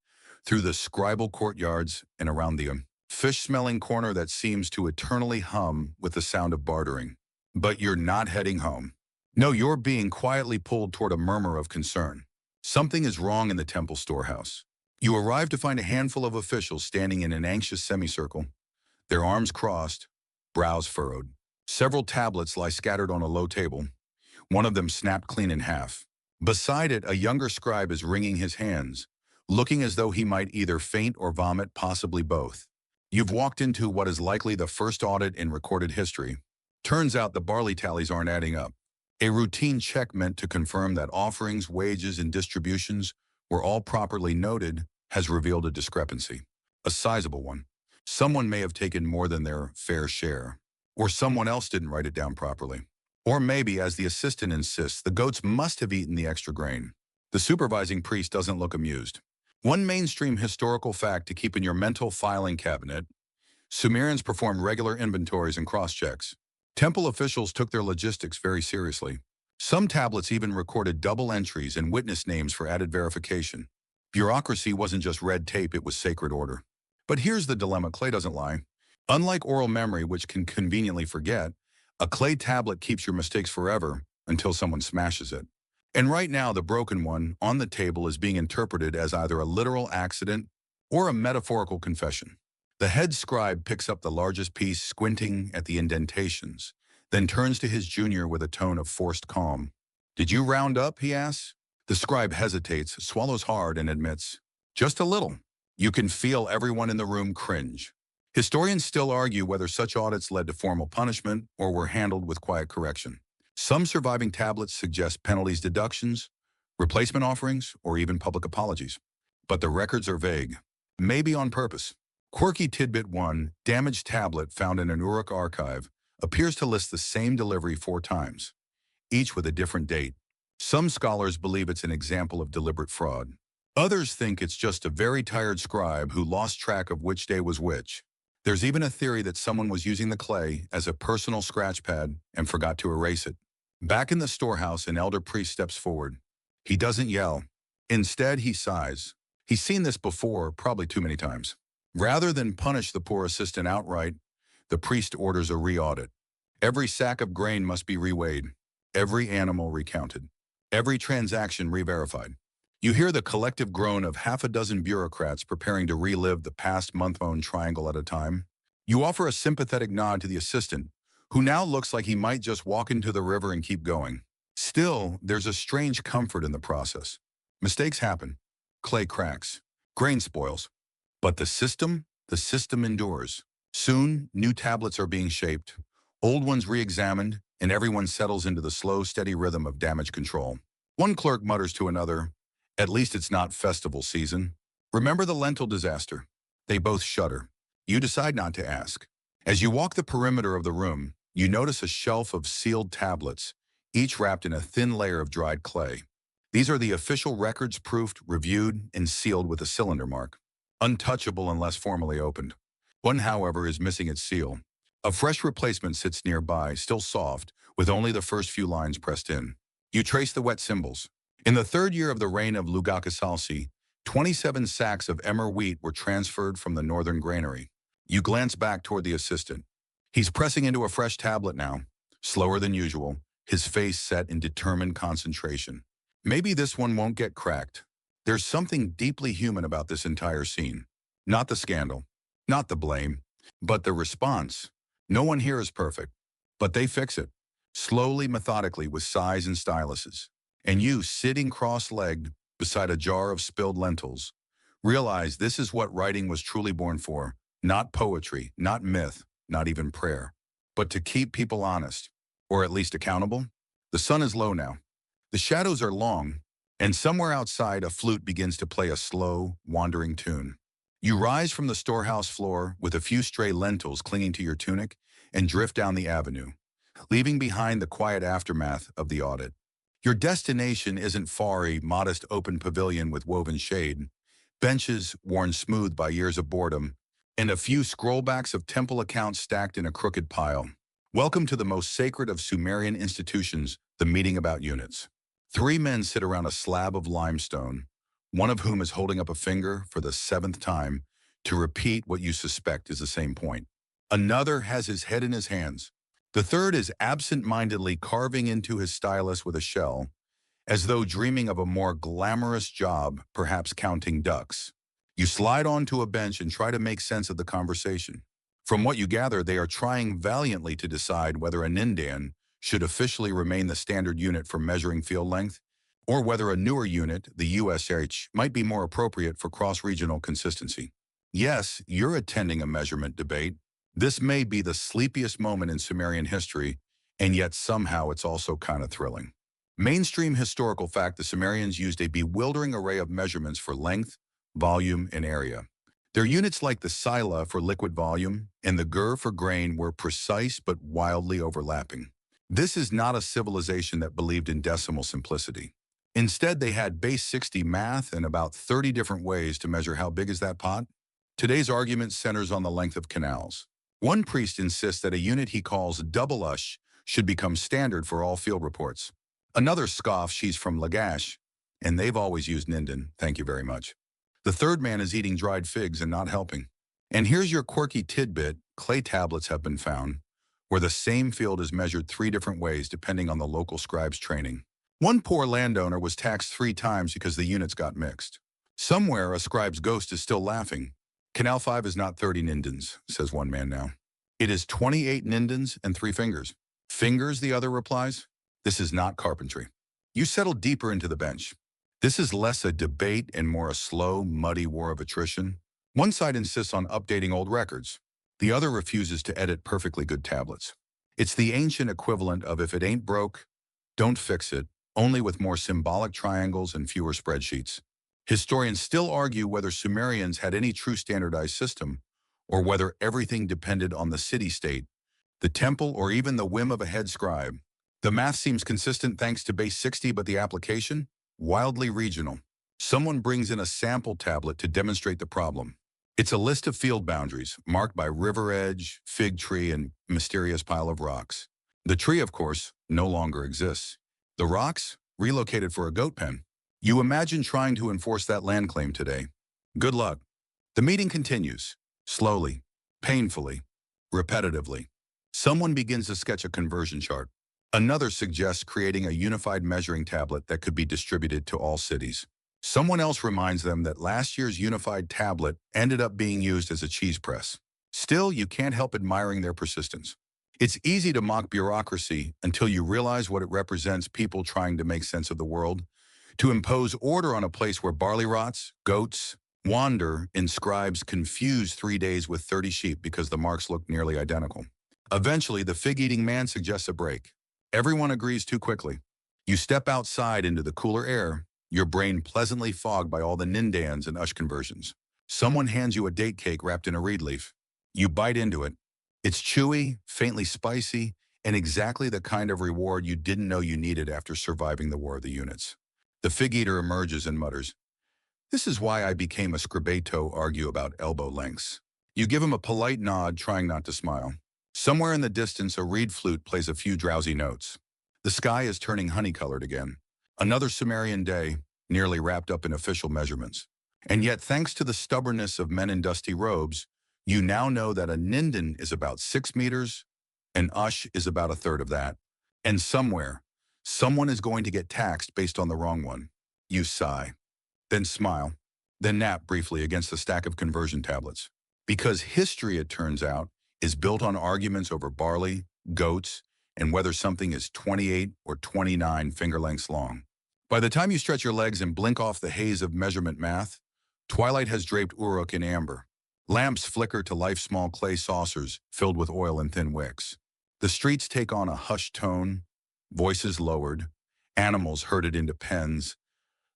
A: through the scribal courtyards, and around the fish-smelling corner that seems to eternally hum with the sound of bartering. But you're not heading home. No, you're being quietly pulled toward a murmur of concern. Something is wrong in the temple storehouse. You arrive to find a handful of officials standing in an anxious semicircle, their arms crossed, brows furrowed. Several tablets lie scattered on a low table, one of them snapped clean in half. Beside it, a younger scribe is wringing his hands, looking as though he might either faint or vomit, possibly both. You've walked into what is likely the first audit in recorded history. Turns out the barley tallies aren't adding up. A routine check meant to confirm that offerings, wages, and distributions were all properly noted has revealed a discrepancy. A sizable one. Someone may have taken more than their fair share. Or someone else didn't write it down properly. Or maybe, as the assistant insists, the goats must have eaten the extra grain. The supervising priest doesn't look amused. One mainstream historical fact to keep in your mental filing cabinet: Sumerians performed regular inventories and cross-checks. Temple officials took their logistics very seriously. Some tablets even recorded double entries and witness names for added verification. Bureaucracy wasn't just red tape, it was sacred order. But here's the dilemma: clay doesn't lie. Unlike oral memory, which can conveniently forget, a clay tablet keeps your mistakes forever until someone smashes it. And right now, the broken one on the table is being interpreted as either a literal accident or a metaphorical confession. The head scribe picks up the largest piece, squinting at the indentations, then turns to his junior with a tone of forced calm. "Did you round up?" he asks. The scribe hesitates, swallows hard, and admits, "Just a little." You can feel everyone in the room cringe. Historians still argue whether such audits led to formal punishment or were handled with quiet correction. Some surviving tablets suggest penalties, deductions, replacement offerings, or even public apologies. But the records are vague, maybe on purpose. Quirky tidbit 1, damaged tablet found in an Uruk archive, appears to list the same delivery 4 times, each with a different date. Some scholars believe it's an example of deliberate fraud. Others think it's just a very tired scribe who lost track of which day was which. There's even a theory that someone was using the clay as a personal scratch pad and forgot to erase it. Back in the storehouse, an elder priest steps forward. He doesn't yell. Instead, he sighs. He's seen this before, probably too many times. Rather than punish the poor assistant outright, the priest orders a re-audit. Every sack of grain must be reweighed, every animal recounted, every transaction re-verified. You hear the collective groan of half a dozen bureaucrats preparing to relive the past month-own triangle at a time. You offer a sympathetic nod to the assistant, who now looks like he might just walk into the river and keep going. Still, there's a strange comfort in the process. Mistakes happen. Clay cracks. Grain spoils. But the system endures. Soon, new tablets are being shaped, old ones re-examined, and everyone settles into the slow, steady rhythm of damage control. One clerk mutters to another, "At least it's not festival season. Remember the lentil disaster?" They both shudder. You decide not to ask. As you walk the perimeter of the room, you notice a shelf of sealed tablets, each wrapped in a thin layer of dried clay. These are the official records proofed, reviewed, and sealed with a cylinder mark, untouchable unless formally opened. One, however, is missing its seal. A fresh replacement sits nearby, still soft, with only the first few lines pressed in. You trace the wet symbols. In the third year of the reign of Lugacasalsi, 27 sacks of emmer wheat were transferred from the northern granary. You glance back toward the assistant. He's pressing into a fresh tablet now, slower than usual, his face set in determined concentration. Maybe this one won't get cracked. There's something deeply human about this entire scene. Not the scandal, not the blame, but the response. No one here is perfect, but they fix it, slowly, methodically, with size and styluses. And you, sitting cross-legged beside a jar of spilled lentils, realize this is what writing was truly born for. Not poetry, not myth, not even prayer, but to keep people honest, or at least accountable. The sun is low now. The shadows are long, and somewhere outside a flute begins to play a slow, wandering tune. You rise from the storehouse floor with a few stray lentils clinging to your tunic and drift down the avenue, leaving behind the quiet aftermath of the audit. Your destination isn't far, a modest open pavilion with woven shade, benches worn smooth by years of boredom, and a few scrollbacks of temple accounts stacked in a crooked pile. Welcome to the most sacred of Sumerian institutions, the meeting about units. Three men sit around a slab of limestone, one of whom is holding up a finger for the seventh time to repeat what you suspect is the same point. Another has his head in his hands. The third is absent-mindedly carving into his stylus with a shell, as though dreaming of a more glamorous job, perhaps counting ducks. You slide onto a bench and try to make sense of the conversation. From what you gather, they are trying valiantly to decide whether a nindan should officially remain the standard unit for measuring field length, or whether a newer unit, the USH, might be more appropriate for cross-regional consistency. Yes, you're attending a measurement debate. This may be the sleepiest moment in Sumerian history, and yet somehow it's also kind of thrilling. Mainstream historical fact: the Sumerians used a bewildering array of measurements for length, volume, and area. Their units, like the sila for liquid volume and the gur for grain, were precise but wildly overlapping. This is not a civilization that believed in decimal simplicity. Instead, they had base 60 math and about 30 different ways to measure how big is that pot. Today's argument centers on the length of canals. One priest insists that a unit he calls double ush should become standard for all field reports. Another scoffs she's from Lagash, and they've always used Ninden, thank you very much. The third man is eating dried figs and not helping. And here's your quirky tidbit: clay tablets have been found, where the same field is measured 3 different ways depending on the local scribe's training. One poor landowner was taxed 3 times because the units got mixed. Somewhere, a scribe's ghost is still laughing. Canal 5 is not 30 nindens, says one man now. It is 28 nindens and 3 fingers. Fingers, the other replies. This is not carpentry. You settle deeper into the bench. This is less a debate and more a slow, muddy war of attrition. One side insists on updating old records. The other refuses to edit perfectly good tablets. It's the ancient equivalent of if it ain't broke, don't fix it, only with more symbolic triangles and fewer spreadsheets. Historians still argue whether Sumerians had any true standardized system, or whether everything depended on the city-state, the temple, or even the whim of a head scribe. The math seems consistent thanks to base 60, but the application? Wildly regional. Someone brings in a sample tablet to demonstrate the problem. It's a list of field boundaries, marked by river edge, fig tree, and mysterious pile of rocks. The tree, of course, no longer exists. The rocks? Relocated for a goat pen. You imagine trying to enforce that land claim today. Good luck. The meeting continues, slowly, painfully, repetitively. Someone begins to sketch a conversion chart. Another suggests creating a unified measuring tablet that could be distributed to all cities. Someone else reminds them that last year's unified tablet ended up being used as a cheese press. Still, you can't help admiring their persistence. It's easy to mock bureaucracy until you realize what it represents: people trying to make sense of the world, to impose order on a place where barley rots, goats, wander, and scribes confuse 3 days with 30 sheep because the marks look nearly identical. Eventually, the fig-eating man suggests a break. Everyone agrees too quickly. You step outside into the cooler air, your brain pleasantly fogged by all the nindans and ush conversions. Someone hands you a date cake wrapped in a reed leaf. You bite into it. It's chewy, faintly spicy, and exactly the kind of reward you didn't know you needed after surviving the War of the Units. The fig eater emerges and mutters, "This is why I became a scribeto argue about elbow lengths." You give him a polite nod, trying not to smile. Somewhere in the distance, a reed flute plays a few drowsy notes. The sky is turning honey-colored again. Another Sumerian day, nearly wrapped up in official measurements. And yet, thanks to the stubbornness of men in dusty robes, you now know that a ninden is about 6 meters, an ush is about a third of that. And somewhere, someone is going to get taxed based on the wrong one. You sigh, then smile, then nap briefly against a stack of conversion tablets. Because history, it turns out, is built on arguments over barley, goats, and whether something is 28 or 29 finger lengths long. By the time you stretch your legs and blink off the haze of measurement math, twilight has draped Uruk in amber. Lamps flicker to life small clay saucers filled with oil and thin wicks. The streets take on a hushed tone, voices lowered, animals herded into pens,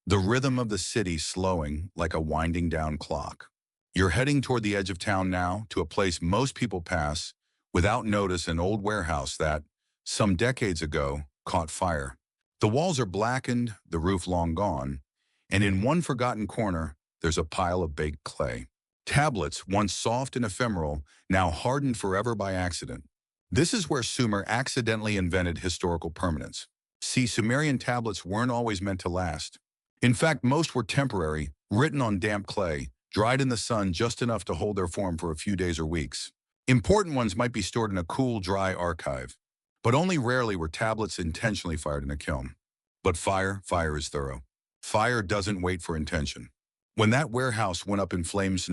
A: the rhythm of the city slowing like a winding down clock. You're heading toward the edge of town now, to a place most people pass without notice, an old warehouse that, some decades ago, caught fire. The walls are blackened, the roof long gone, and in one forgotten corner, there's a pile of baked clay. Tablets, once soft and ephemeral, now hardened forever by accident. This is where Sumer accidentally invented historical permanence. See, Sumerian tablets weren't always meant to last. In fact, most were temporary, written on damp clay, dried in the sun just enough to hold their form for a few days or weeks. Important ones might be stored in a cool, dry archive, but only rarely were tablets intentionally fired in a kiln. But fire is thorough. Fire doesn't wait for intention. When that warehouse went up in flames,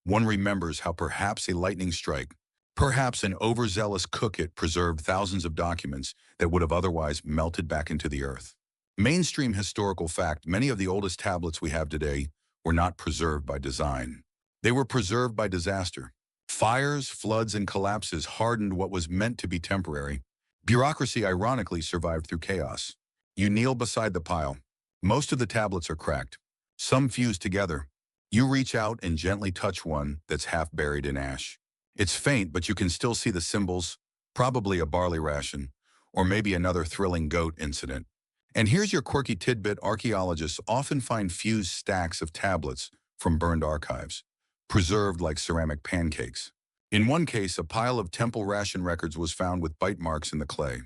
A: one remembers how perhaps a lightning strike, perhaps an overzealous cook-it preserved thousands of documents that would have otherwise melted back into the earth. Mainstream historical fact, many of the oldest tablets we have today were not preserved by design. They were preserved by disaster. Fires, floods, and collapses hardened what was meant to be temporary. Bureaucracy ironically survived through chaos. You kneel beside the pile. Most of the tablets are cracked. Some fused together. You reach out and gently touch one that's half buried in ash. It's faint, but you can still see the symbols, probably a barley ration, or maybe another thrilling goat incident. And here's your quirky tidbit: archaeologists often find fused stacks of tablets from burned archives, preserved like ceramic pancakes. In one case, a pile of temple ration records was found with bite marks in the clay.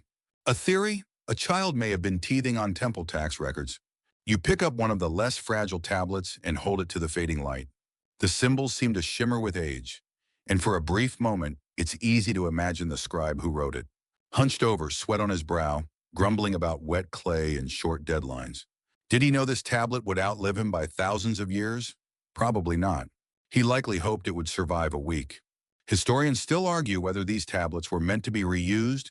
A: A theory? A child may have been teething on temple tax records. You pick up one of the less fragile tablets and hold it to the fading light. The symbols seem to shimmer with age, and for a brief moment, it's easy to imagine the scribe who wrote it. Hunched over, sweat on his brow, grumbling about wet clay and short deadlines. Did he know this tablet would outlive him by thousands of years? Probably not. He likely hoped it would survive a week. Historians still argue whether these tablets were meant to be reused,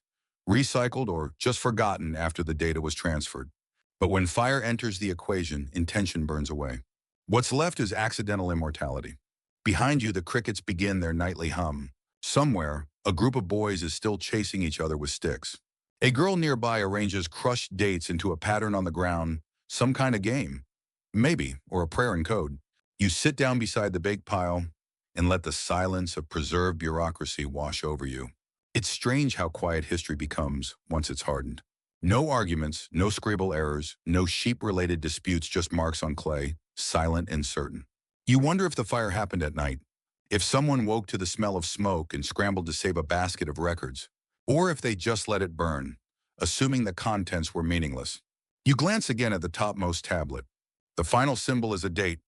A: recycled, or just forgotten after the data was transferred. But when fire enters the equation, intention burns away. What's left is accidental immortality. Behind you, the crickets begin their nightly hum. Somewhere, a group of boys is still chasing each other with sticks. A girl nearby arranges crushed dates into a pattern on the ground, some kind of game. Maybe, or a prayer in code. You sit down beside the baked pile and let the silence of preserved bureaucracy wash over you. It's strange how quiet history becomes once it's hardened. No arguments, no scribble errors, no sheep-related disputes, just marks on clay, silent and certain. You wonder if the fire happened at night, if someone woke to the smell of smoke and scrambled to save a basket of records, or if they just let it burn, assuming the contents were meaningless. You glance again at the topmost tablet. The final symbol is a date,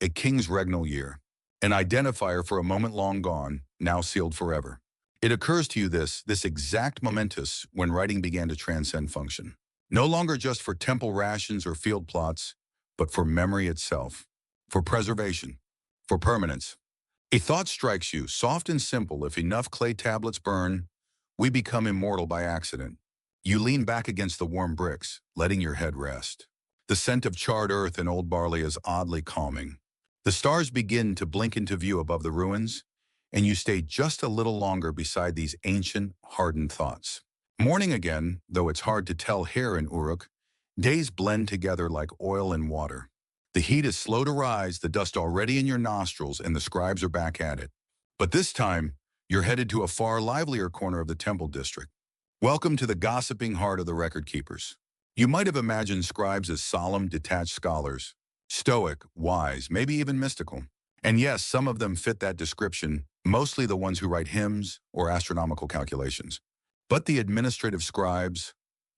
A: a king's regnal year, an identifier for a moment long gone, now sealed forever. It occurs to you this exact momentous when writing began to transcend function. No longer just for temple rations or field plots, but for memory itself, for preservation, for permanence. A thought strikes you, soft and simple: if enough clay tablets burn, we become immortal by accident. You lean back against the warm bricks, letting your head rest. The scent of charred earth and old barley is oddly calming. The stars begin to blink into view above the ruins, and you stay just a little longer beside these ancient, hardened thoughts. Morning again, though it's hard to tell here in Uruk, days blend together like oil and water. The heat is slow to rise, the dust already in your nostrils, and the scribes are back at it. But this time, you're headed to a far livelier corner of the temple district. Welcome to the gossiping heart of the record keepers. You might have imagined scribes as solemn, detached scholars, stoic, wise, maybe even mystical. And yes, some of them fit that description, mostly the ones who write hymns or astronomical calculations. But the administrative scribes,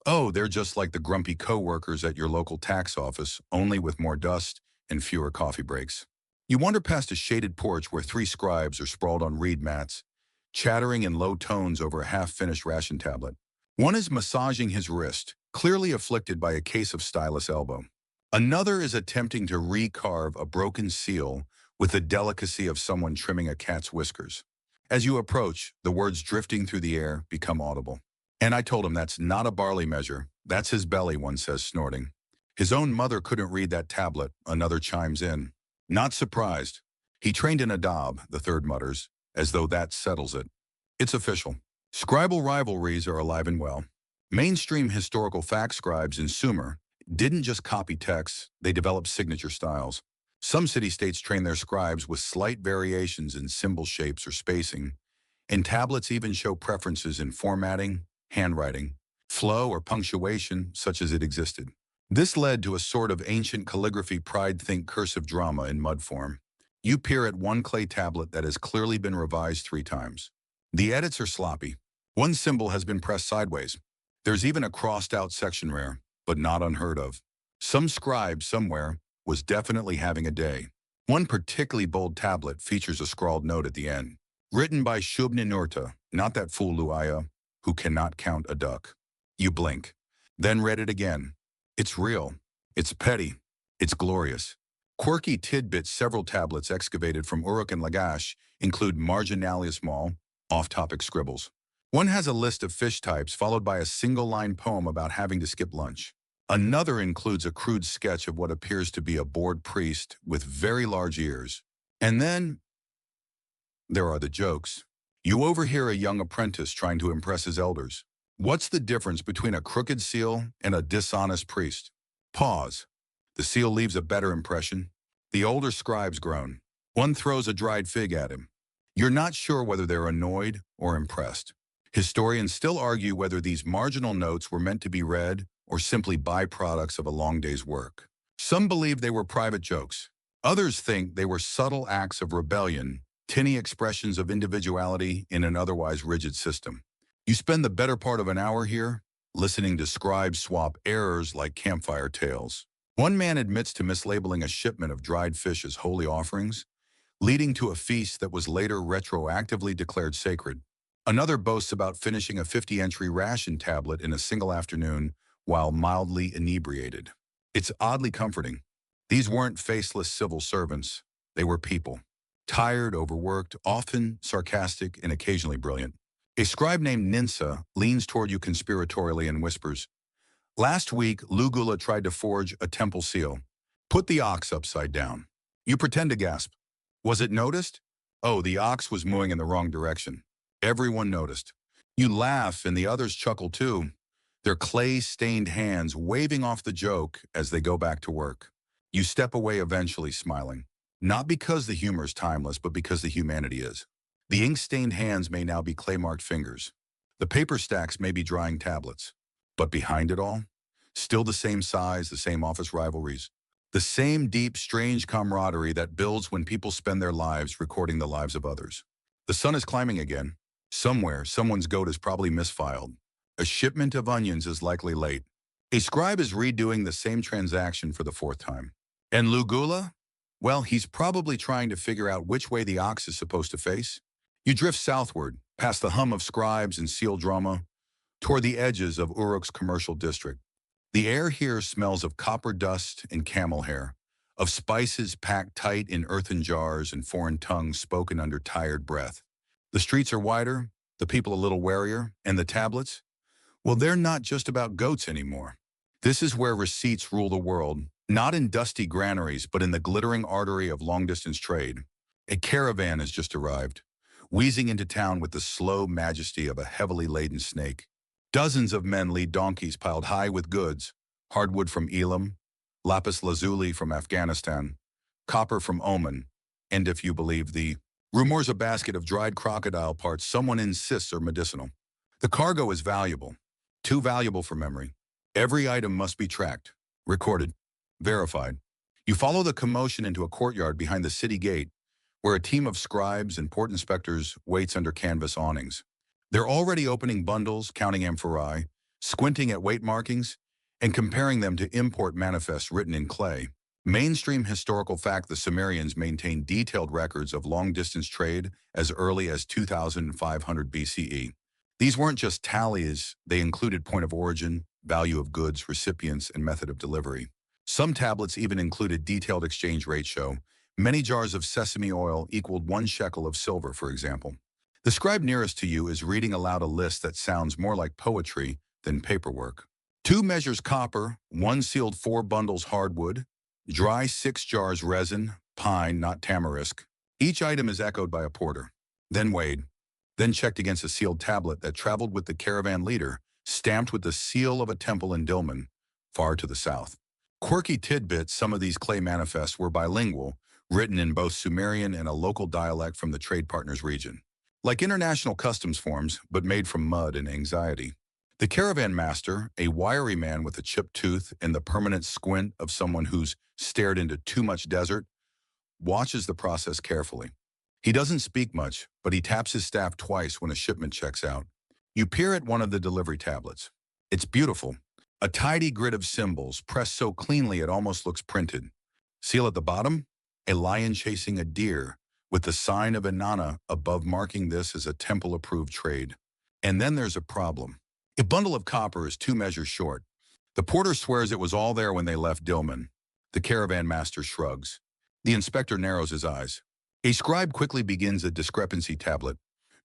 A: oh, they're just like the grumpy coworkers at your local tax office, only with more dust and fewer coffee breaks. You wander past a shaded porch where three scribes are sprawled on reed mats, chattering in low tones over a half-finished ration tablet. One is massaging his wrist, clearly afflicted by a case of stylus elbow. Another is attempting to recarve a broken seal with the delicacy of someone trimming a cat's whiskers. As you approach, the words drifting through the air become audible. And I told him that's not a barley measure, that's his belly, one says, snorting. His own mother couldn't read that tablet, another chimes in. Not surprised. He trained in Adab, the third mutters, as though that settles it. It's official. Scribal rivalries are alive and well. Mainstream historical fact scribes in Sumer didn't just copy texts, they developed signature styles. Some city-states train their scribes with slight variations in symbol shapes or spacing, and tablets even show preferences in formatting, handwriting, flow, or punctuation, such as it existed. This led to a sort of ancient calligraphy pride-think cursive drama in mud form. You peer at one clay tablet that has clearly been revised 3 times. The edits are sloppy. One symbol has been pressed sideways. There's even a crossed-out section rare, but not unheard of. Some scribe somewhere was definitely having a day. One particularly bold tablet features a scrawled note at the end. Written by Shubna Nurta, not that fool Luaya, who cannot count a duck. You blink. Then read it again. It's real. It's petty. It's glorious. Quirky tidbits several tablets excavated from Uruk and Lagash include marginalia small, off-topic scribbles. One has a list of fish types followed by a single-line poem about having to skip lunch. Another includes a crude sketch of what appears to be a bored priest with very large ears. And then there are the jokes. You overhear a young apprentice trying to impress his elders. What's the difference between a crooked seal and a dishonest priest? Pause. The seal leaves a better impression. The older scribes groan. One throws a dried fig at him. You're not sure whether they're annoyed or impressed. Historians still argue whether these marginal notes were meant to be read or simply byproducts of a long day's work. Some believe they were private jokes. Others think they were subtle acts of rebellion, tinny expressions of individuality in an otherwise rigid system. You spend the better part of an hour here, listening to scribes swap errors like campfire tales. One man admits to mislabeling a shipment of dried fish as holy offerings, leading to a feast that was later retroactively declared sacred. Another boasts about finishing a 50-entry ration tablet in a single afternoon while mildly inebriated. It's oddly comforting. These weren't faceless civil servants. They were people. Tired, overworked, often sarcastic, and occasionally brilliant. A scribe named Ninsa leans toward you conspiratorially and whispers, "Last week, Lugula tried to forge a temple seal. Put the ox upside down." You pretend to gasp. Was it noticed? Oh, the ox was mooing in the wrong direction. Everyone noticed. You laugh and the others chuckle too, their clay-stained hands waving off the joke as they go back to work. You step away eventually smiling. Not because the humor is timeless, but because the humanity is. The ink-stained hands may now be clay-marked fingers. The paper stacks may be drying tablets. But behind it all, still the same size, the same office rivalries. The same deep, strange camaraderie that builds when people spend their lives recording the lives of others. The sun is climbing again. Somewhere, someone's goat is probably misfiled. A shipment of onions is likely late. A scribe is redoing the same transaction for the 4th time. And Lugula? Well, he's probably trying to figure out which way the ox is supposed to face. You drift southward, past the hum of scribes and seal drama, toward the edges of Uruk's commercial district. The air here smells of copper dust and camel hair, of spices packed tight in earthen jars and foreign tongues spoken under tired breath. The streets are wider, the people a little warier, and the tablets? Well, they're not just about goats anymore. This is where receipts rule the world, not in dusty granaries, but in the glittering artery of long-distance trade. A caravan has just arrived, wheezing into town with the slow majesty of a heavily laden snake. Dozens of men lead donkeys piled high with goods, hardwood from Elam, lapis lazuli from Afghanistan, copper from Oman, and if you believe the rumors, a basket of dried crocodile parts someone insists are medicinal. The cargo is valuable, too valuable for memory. Every item must be tracked, recorded, verified. You follow the commotion into a courtyard behind the city gate, where a team of scribes and port inspectors waits under canvas awnings. They're already opening bundles, counting amphorae, squinting at weight markings, and comparing them to import manifests written in clay. Mainstream historical fact: the Sumerians maintained detailed records of long-distance trade as early as 2500 BCE. These weren't just tallies, they included point of origin, value of goods, recipients, and method of delivery. Some tablets even included detailed exchange ratio. Many jars of sesame oil equaled 1 shekel of silver, for example. The scribe nearest to you is reading aloud a list that sounds more like poetry than paperwork. 2 measures copper, 1 sealed 4 bundles hardwood, dry 6 jars resin, pine, not tamarisk. Each item is echoed by a porter. Then weighed. Then checked against a sealed tablet that traveled with the caravan leader, stamped with the seal of a temple in Dilmun, far to the south. Quirky tidbits: some of these clay manifests were bilingual, written in both Sumerian and a local dialect from the trade partners region. Like international customs forms, but made from mud and anxiety. The caravan master, a wiry man with a chipped tooth and the permanent squint of someone who's stared into too much desert, watches the process carefully. He doesn't speak much, but he taps his staff twice when a shipment checks out. You peer at one of the delivery tablets. It's beautiful. A tidy grid of symbols, pressed so cleanly it almost looks printed. Seal at the bottom? A lion chasing a deer, with the sign of Inanna above marking this as a temple-approved trade. And then there's a problem. A bundle of copper is 2 measures short. The porter swears it was all there when they left Dilmun. The caravan master shrugs. The inspector narrows his eyes. A scribe quickly begins a discrepancy tablet,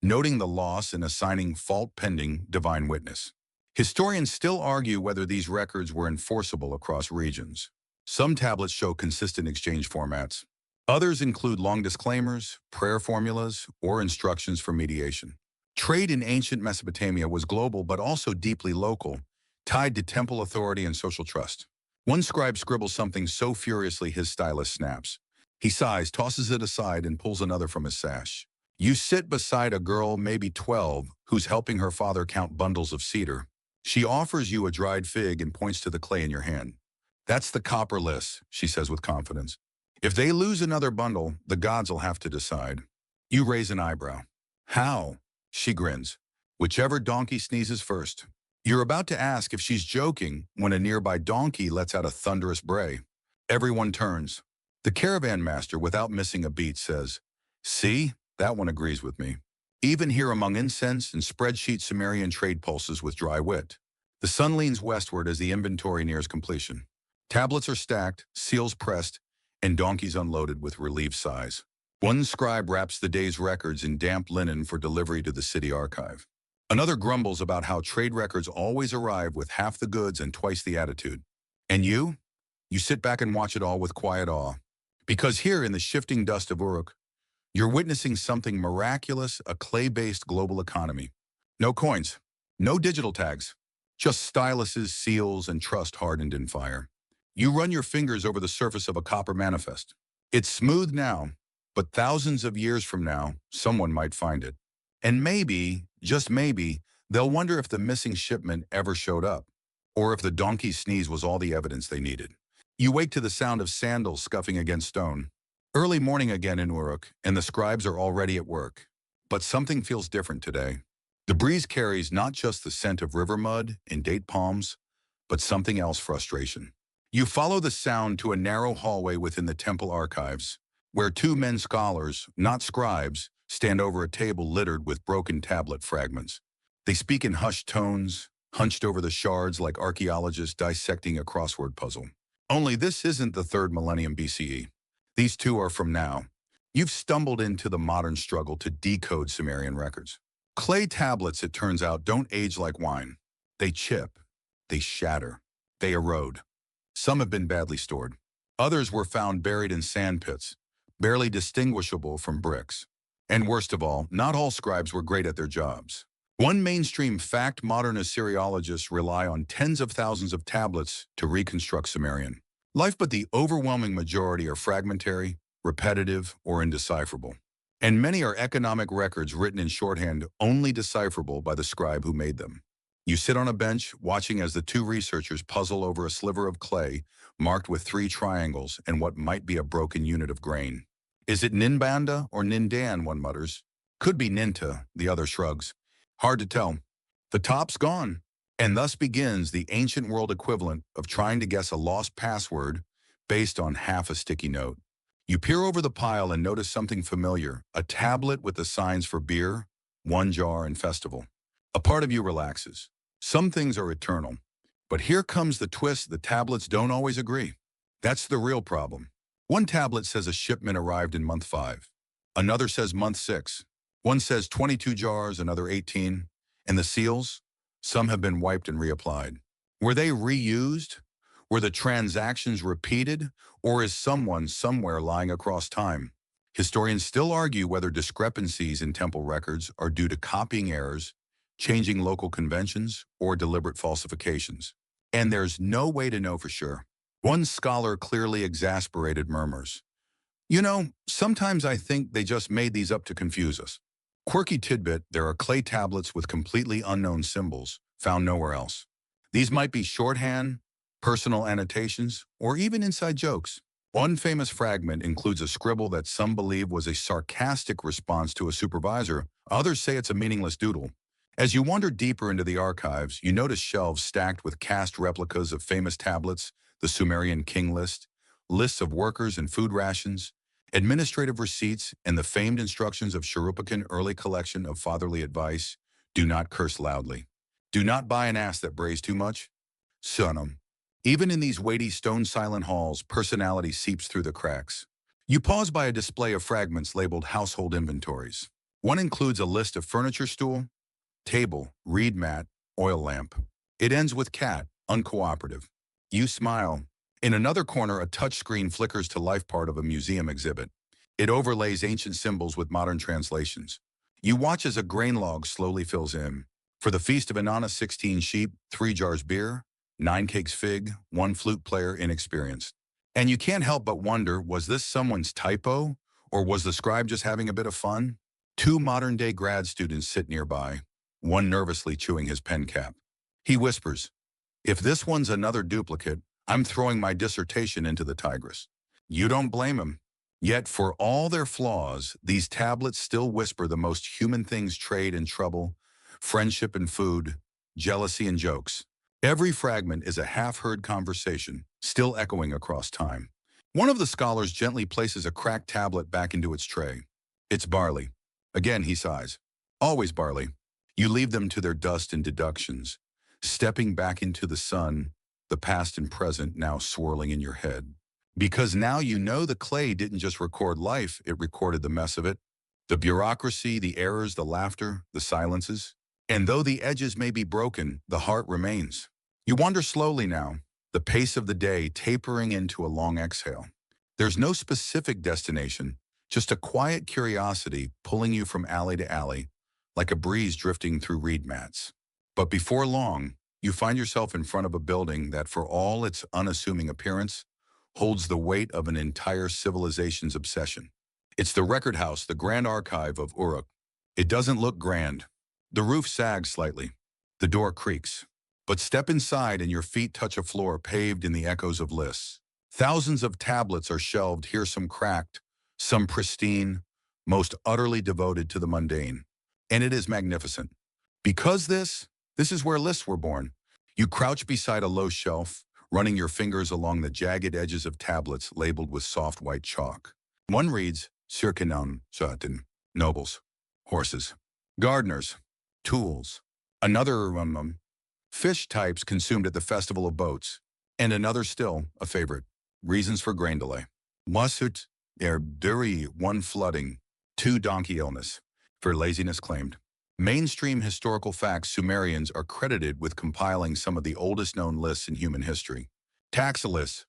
A: noting the loss and assigning fault pending divine witness. Historians still argue whether these records were enforceable across regions. Some tablets show consistent exchange formats. Others include long disclaimers, prayer formulas, or instructions for mediation. Trade in ancient Mesopotamia was global but also deeply local, tied to temple authority and social trust. One scribe scribbles something so furiously his stylus snaps. He sighs, tosses it aside, and pulls another from his sash. You sit beside a girl, maybe 12, who's helping her father count bundles of cedar. She offers you a dried fig and points to the clay in your hand. That's the copper list, she says with confidence. If they lose another bundle, the gods will have to decide. You raise an eyebrow. How? She grins. Whichever donkey sneezes first. You're about to ask if she's joking when a nearby donkey lets out a thunderous bray. Everyone turns. The caravan master, without missing a beat, says, "See, that one agrees with me." Even here among incense and spreadsheet Sumerian trade pulses with dry wit. The sun leans westward as the inventory nears completion. Tablets are stacked, seals pressed, and donkeys unloaded with relieved sighs. One scribe wraps the day's records in damp linen for delivery to the city archive. Another grumbles about how trade records always arrive with half the goods and twice the attitude. And you? You sit back and watch it all with quiet awe. Because here in the shifting dust of Uruk, you're witnessing something miraculous: a clay-based global economy. No coins, no digital tags, just styluses, seals, and trust hardened in fire. You run your fingers over the surface of a copper manifest. It's smooth now, but thousands of years from now, someone might find it. And maybe, just maybe, they'll wonder if the missing shipment ever showed up, or if the donkey's sneeze was all the evidence they needed. You wake to the sound of sandals scuffing against stone. Early morning again in Uruk, and the scribes are already at work. But something feels different today. The breeze carries not just the scent of river mud and date palms, but something else: frustration. You follow the sound to a narrow hallway within the temple archives, where 2 men scholars, not scribes, stand over a table littered with broken tablet fragments. They speak in hushed tones, hunched over the shards like archaeologists dissecting a crossword puzzle. Only this isn't the 3rd millennium BCE. These 2 are from now. You've stumbled into the modern struggle to decode Sumerian records. Clay tablets, it turns out, don't age like wine. They chip, they shatter, they erode. Some have been badly stored. Others were found buried in sand pits, barely distinguishable from bricks. And worst of all, not all scribes were great at their jobs. One mainstream fact: modern Assyriologists rely on tens of thousands of tablets to reconstruct Sumerian life, but the overwhelming majority are fragmentary, repetitive, or indecipherable. And many are economic records written in shorthand, only decipherable by the scribe who made them. You sit on a bench, watching as the two researchers puzzle over a sliver of clay marked with three triangles and what might be a broken unit of grain. Is it Ninbanda or Nindan, one mutters. Could be Ninta, the other shrugs. Hard to tell. The top's gone. And thus begins the ancient world equivalent of trying to guess a lost password based on half a sticky note. You peer over the pile and notice something familiar, a tablet with the signs for beer, one jar, and festival. A part of you relaxes. Some things are eternal. But here comes the twist: the tablets don't always agree. That's the real problem. One tablet says a shipment arrived in month 5. Another says month 6. One says 22 jars, another 18. And the seals? Some have been wiped and reapplied. Were they reused? Were the transactions repeated? Or is someone somewhere lying across time? Historians still argue whether discrepancies in temple records are due to copying errors, changing local conventions, or deliberate falsifications. And there's no way to know for sure. One scholar, clearly exasperated, murmurs, "You know, sometimes I think they just made these up to confuse us." Quirky tidbit: there are clay tablets with completely unknown symbols, found nowhere else. These might be shorthand, personal annotations, or even inside jokes. One famous fragment includes a scribble that some believe was a sarcastic response to a supervisor. Others say it's a meaningless doodle. As you wander deeper into the archives, you notice shelves stacked with cast replicas of famous tablets, the Sumerian king list, lists of workers and food rations, administrative receipts, and the famed instructions of Sharupakan early collection of fatherly advice: do not curse loudly. Do not buy an ass that brays too much. Sonum. Even in these weighty stone-silent halls, personality seeps through the cracks. You pause by a display of fragments labeled household inventories. One includes a list of furniture: stool, table, reed mat, oil lamp. It ends with cat, uncooperative. You smile. In another corner, a touchscreen flickers to life, part of a museum exhibit. It overlays ancient symbols with modern translations. You watch as a grain log slowly fills in. For the feast of Inanna, 16 sheep, 3 jars beer, 9 cakes fig, 1 flute player inexperienced. And you can't help but wonder, was this someone's typo? Or was the scribe just having a bit of fun? 2 modern-day grad students sit nearby, one nervously chewing his pen cap. He whispers, "If this one's another duplicate, I'm throwing my dissertation into the Tigris." You don't blame him. Yet for all their flaws, these tablets still whisper the most human things: trade and trouble, friendship and food, jealousy and jokes. Every fragment is a half-heard conversation, still echoing across time. One of the scholars gently places a cracked tablet back into its tray. It's barley. Again, he sighs. Always barley. You leave them to their dust and deductions, stepping back into the sun, the past and present now swirling in your head. Because now you know the clay didn't just record life, it recorded the mess of it. The bureaucracy, the errors, the laughter, the silences. And though the edges may be broken, the heart remains. You wander slowly now, the pace of the day tapering into a long exhale. There's no specific destination, just a quiet curiosity pulling you from alley to alley, like a breeze drifting through reed mats. But before long, you find yourself in front of a building that, for all its unassuming appearance, holds the weight of an entire civilization's obsession. It's the record house, the Grand Archive of Uruk. It doesn't look grand. The roof sags slightly. The door creaks. But step inside and your feet touch a floor paved in the echoes of lists. Thousands of tablets are shelved, here some cracked, some pristine, most utterly devoted to the mundane. And it is magnificent. Because this is where lists were born. You crouch beside a low shelf, running your fingers along the jagged edges of tablets labeled with soft white chalk. One reads, Sirkinan Satin, nobles, horses, gardeners, tools. Another, fish types consumed at the festival of boats. And another still, a favorite, reasons for grain delay. Wasut, duri, 1 flooding, 2 donkey illness, for laziness claimed. Mainstream historical facts: Sumerians are credited with compiling some of the oldest known lists in human history. Tax lists,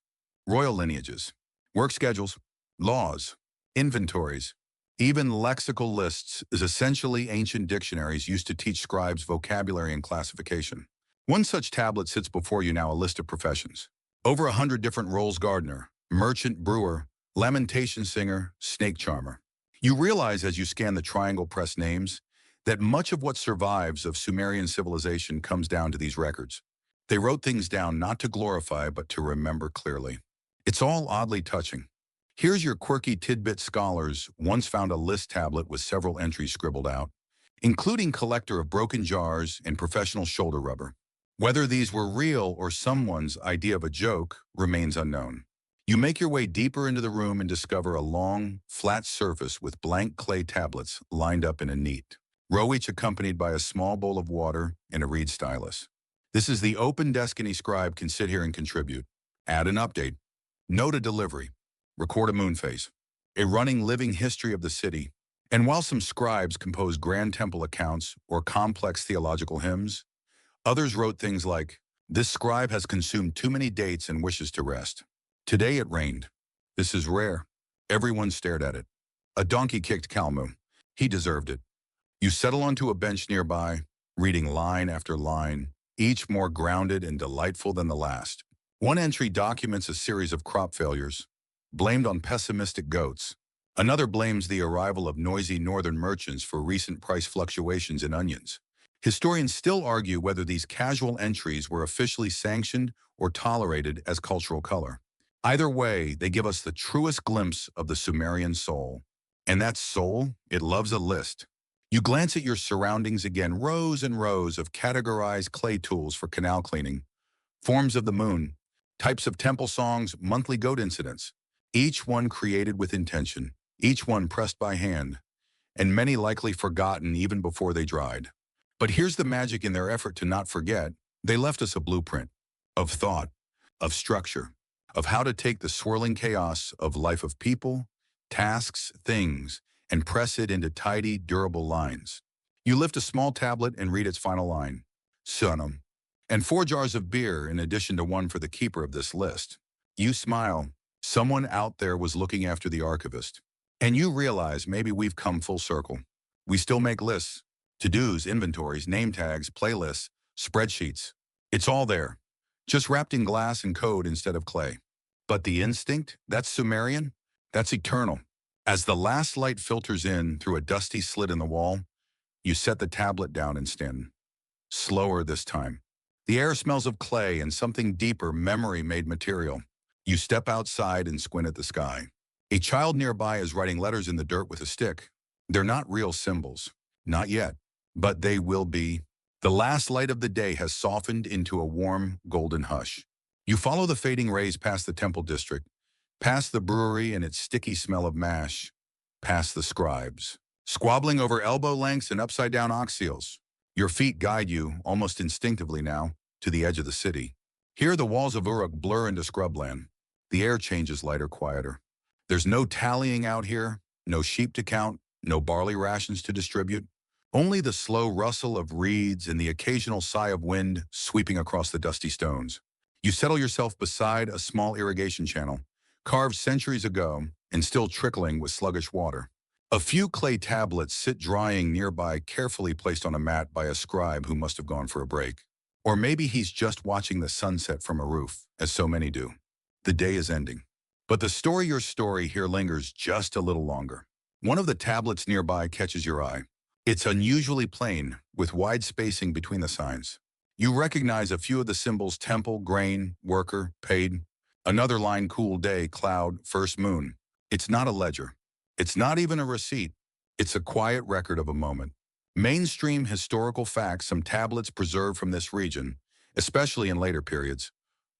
A: royal lineages, work schedules, laws, inventories, even lexical lists is essentially ancient dictionaries used to teach scribes vocabulary and classification. One such tablet sits before you now, a list of professions. Over 100 different roles: gardener, merchant, brewer, lamentation singer, snake charmer. You realize as you scan the triangle press names that much of what survives of Sumerian civilization comes down to these records. They wrote things down not to glorify, but to remember clearly. It's all oddly touching. Here's your quirky tidbit: scholars once found a list tablet with several entries scribbled out, including collector of broken jars and professional shoulder rubber. Whether these were real or someone's idea of a joke remains unknown. You make your way deeper into the room and discover a long, flat surface with blank clay tablets lined up in a neat row, each accompanied by a small bowl of water and a reed stylus. This is the open desk any scribe can sit here and contribute. Add an update, note a delivery, record a moon phase, a running living history of the city. And while some scribes composed grand temple accounts or complex theological hymns, others wrote things like, "This scribe has consumed too many dates and wishes to rest. Today it rained. This is rare." Everyone stared at it. A donkey kicked Kalmu. He deserved it. You settle onto a bench nearby, reading line after line, each more grounded and delightful than the last. One entry documents a series of crop failures, blamed on pessimistic goats. Another blames the arrival of noisy northern merchants for recent price fluctuations in onions. Historians still argue whether these casual entries were officially sanctioned or tolerated as cultural color. Either way, they give us the truest glimpse of the Sumerian soul. And that soul, it loves a list. You glance at your surroundings again, rows and rows of categorized clay tools for canal cleaning, forms of the moon, types of temple songs, monthly goat incidents, each one created with intention, each one pressed by hand, and many likely forgotten even before they dried. But here's the magic: in their effort to not forget, they left us a blueprint of thought, of structure, of how to take the swirling chaos of life of people, tasks, things, and press it into tidy, durable lines. You lift a small tablet and read its final line, "Sunum," and 4 jars of beer in addition to one for the keeper of this list. You smile. Someone out there was looking after the archivist. And you realize maybe we've come full circle. We still make lists, to-dos, inventories, name tags, playlists, spreadsheets. It's all there, just wrapped in glass and code instead of clay. But the instinct, that's Sumerian, that's eternal. As the last light filters in through a dusty slit in the wall, you set the tablet down and stand. Slower this time. The air smells of clay and something deeper, memory-made material. You step outside and squint at the sky. A child nearby is writing letters in the dirt with a stick. They're not real symbols. Not yet. But they will be. The last light of the day has softened into a warm, golden hush. You follow the fading rays past the temple district, past the brewery and its sticky smell of mash, past the scribes, squabbling over elbow lengths and upside-down ox seals. Your feet guide you, almost instinctively now, to the edge of the city. Here the walls of Uruk blur into scrubland. The air changes lighter, quieter. There's no tallying out here, no sheep to count, no barley rations to distribute. Only the slow rustle of reeds and the occasional sigh of wind sweeping across the dusty stones. You settle yourself beside a small irrigation channel, carved centuries ago and still trickling with sluggish water. A few clay tablets sit drying nearby, carefully placed on a mat by a scribe who must have gone for a break. Or maybe he's just watching the sunset from a roof, as so many do. The day is ending. But your story here lingers just a little longer. One of the tablets nearby catches your eye. It's unusually plain, with wide spacing between the signs. You recognize a few of the symbols: temple, grain, worker, paid. Another line: cool day, cloud, first moon. It's not a ledger. It's not even a receipt. It's a quiet record of a moment. Mainstream historical facts some tablets preserved from this region, especially in later periods,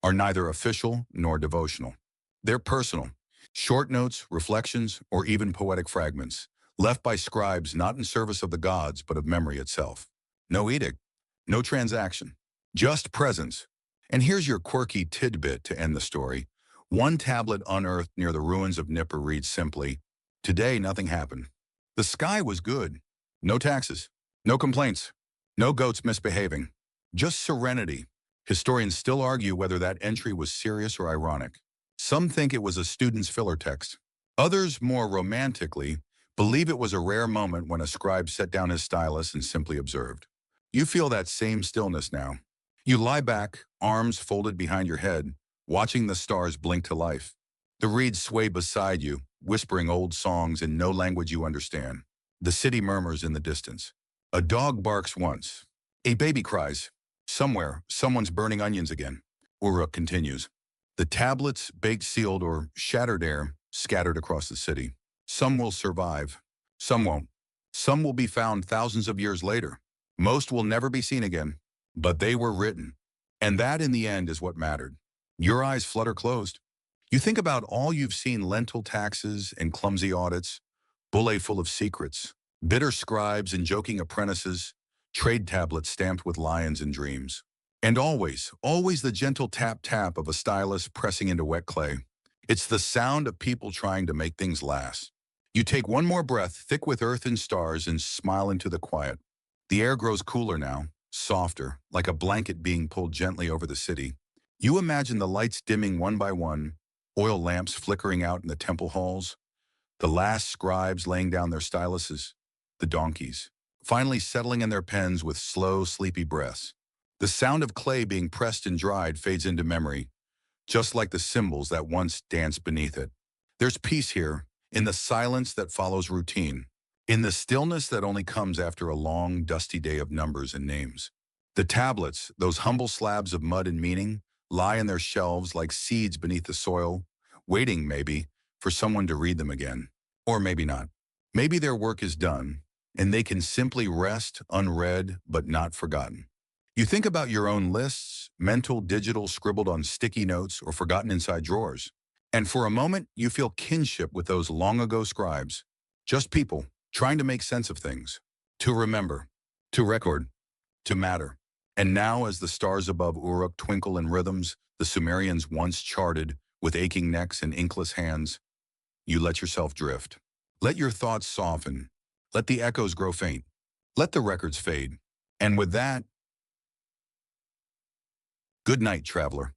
A: are neither official nor devotional. They're personal. Short notes, reflections, or even poetic fragments, left by scribes not in service of the gods but of memory itself. No edict, no transaction, just presence. And here's your quirky tidbit to end the story. One tablet unearthed near the ruins of Nippur reads simply, "Today nothing happened. The sky was good. No taxes, no complaints, no goats misbehaving. Just serenity." Historians still argue whether that entry was serious or ironic. Some think it was a student's filler text. Others, more romantically, believe it was a rare moment when a scribe set down his stylus and simply observed. You feel that same stillness now. You lie back, arms folded behind your head, watching the stars blink to life. The reeds sway beside you, whispering old songs in no language you understand. The city murmurs in the distance. A dog barks once. A baby cries. Somewhere, someone's burning onions again. Uruk continues. The tablets, baked sealed or shattered air, scattered across the city. Some will survive. Some won't. Some will be found thousands of years later. Most will never be seen again. But they were written. And that, in the end, is what mattered. Your eyes flutter closed. You think about all you've seen: lentil taxes and clumsy audits, bulle full of secrets, bitter scribes and joking apprentices, trade tablets stamped with lions and dreams. And always, always the gentle tap-tap of a stylus pressing into wet clay. It's the sound of people trying to make things last. You take one more breath, thick with earth and stars, and smile into the quiet. The air grows cooler now, softer, like a blanket being pulled gently over the city. You imagine the lights dimming one by one, oil lamps flickering out in the temple halls, the last scribes laying down their styluses, the donkeys, finally settling in their pens with slow, sleepy breaths. The sound of clay being pressed and dried fades into memory, just like the symbols that once danced beneath it. There's peace here, in the silence that follows routine, in the stillness that only comes after a long, dusty day of numbers and names. The tablets, those humble slabs of mud and meaning, lie in their shelves like seeds beneath the soil, waiting, maybe, for someone to read them again. Or maybe not. Maybe their work is done, and they can simply rest, unread, but not forgotten. You think about your own lists, mental, digital, scribbled on sticky notes, or forgotten inside drawers. And for a moment, you feel kinship with those long-ago scribes. Just people, trying to make sense of things. To remember. To record. To matter. And now, as the stars above Uruk twinkle in rhythms the Sumerians once charted with aching necks and inkless hands, you let yourself drift. Let your thoughts soften. Let the echoes grow faint. Let the records fade. And with that, good night, traveler.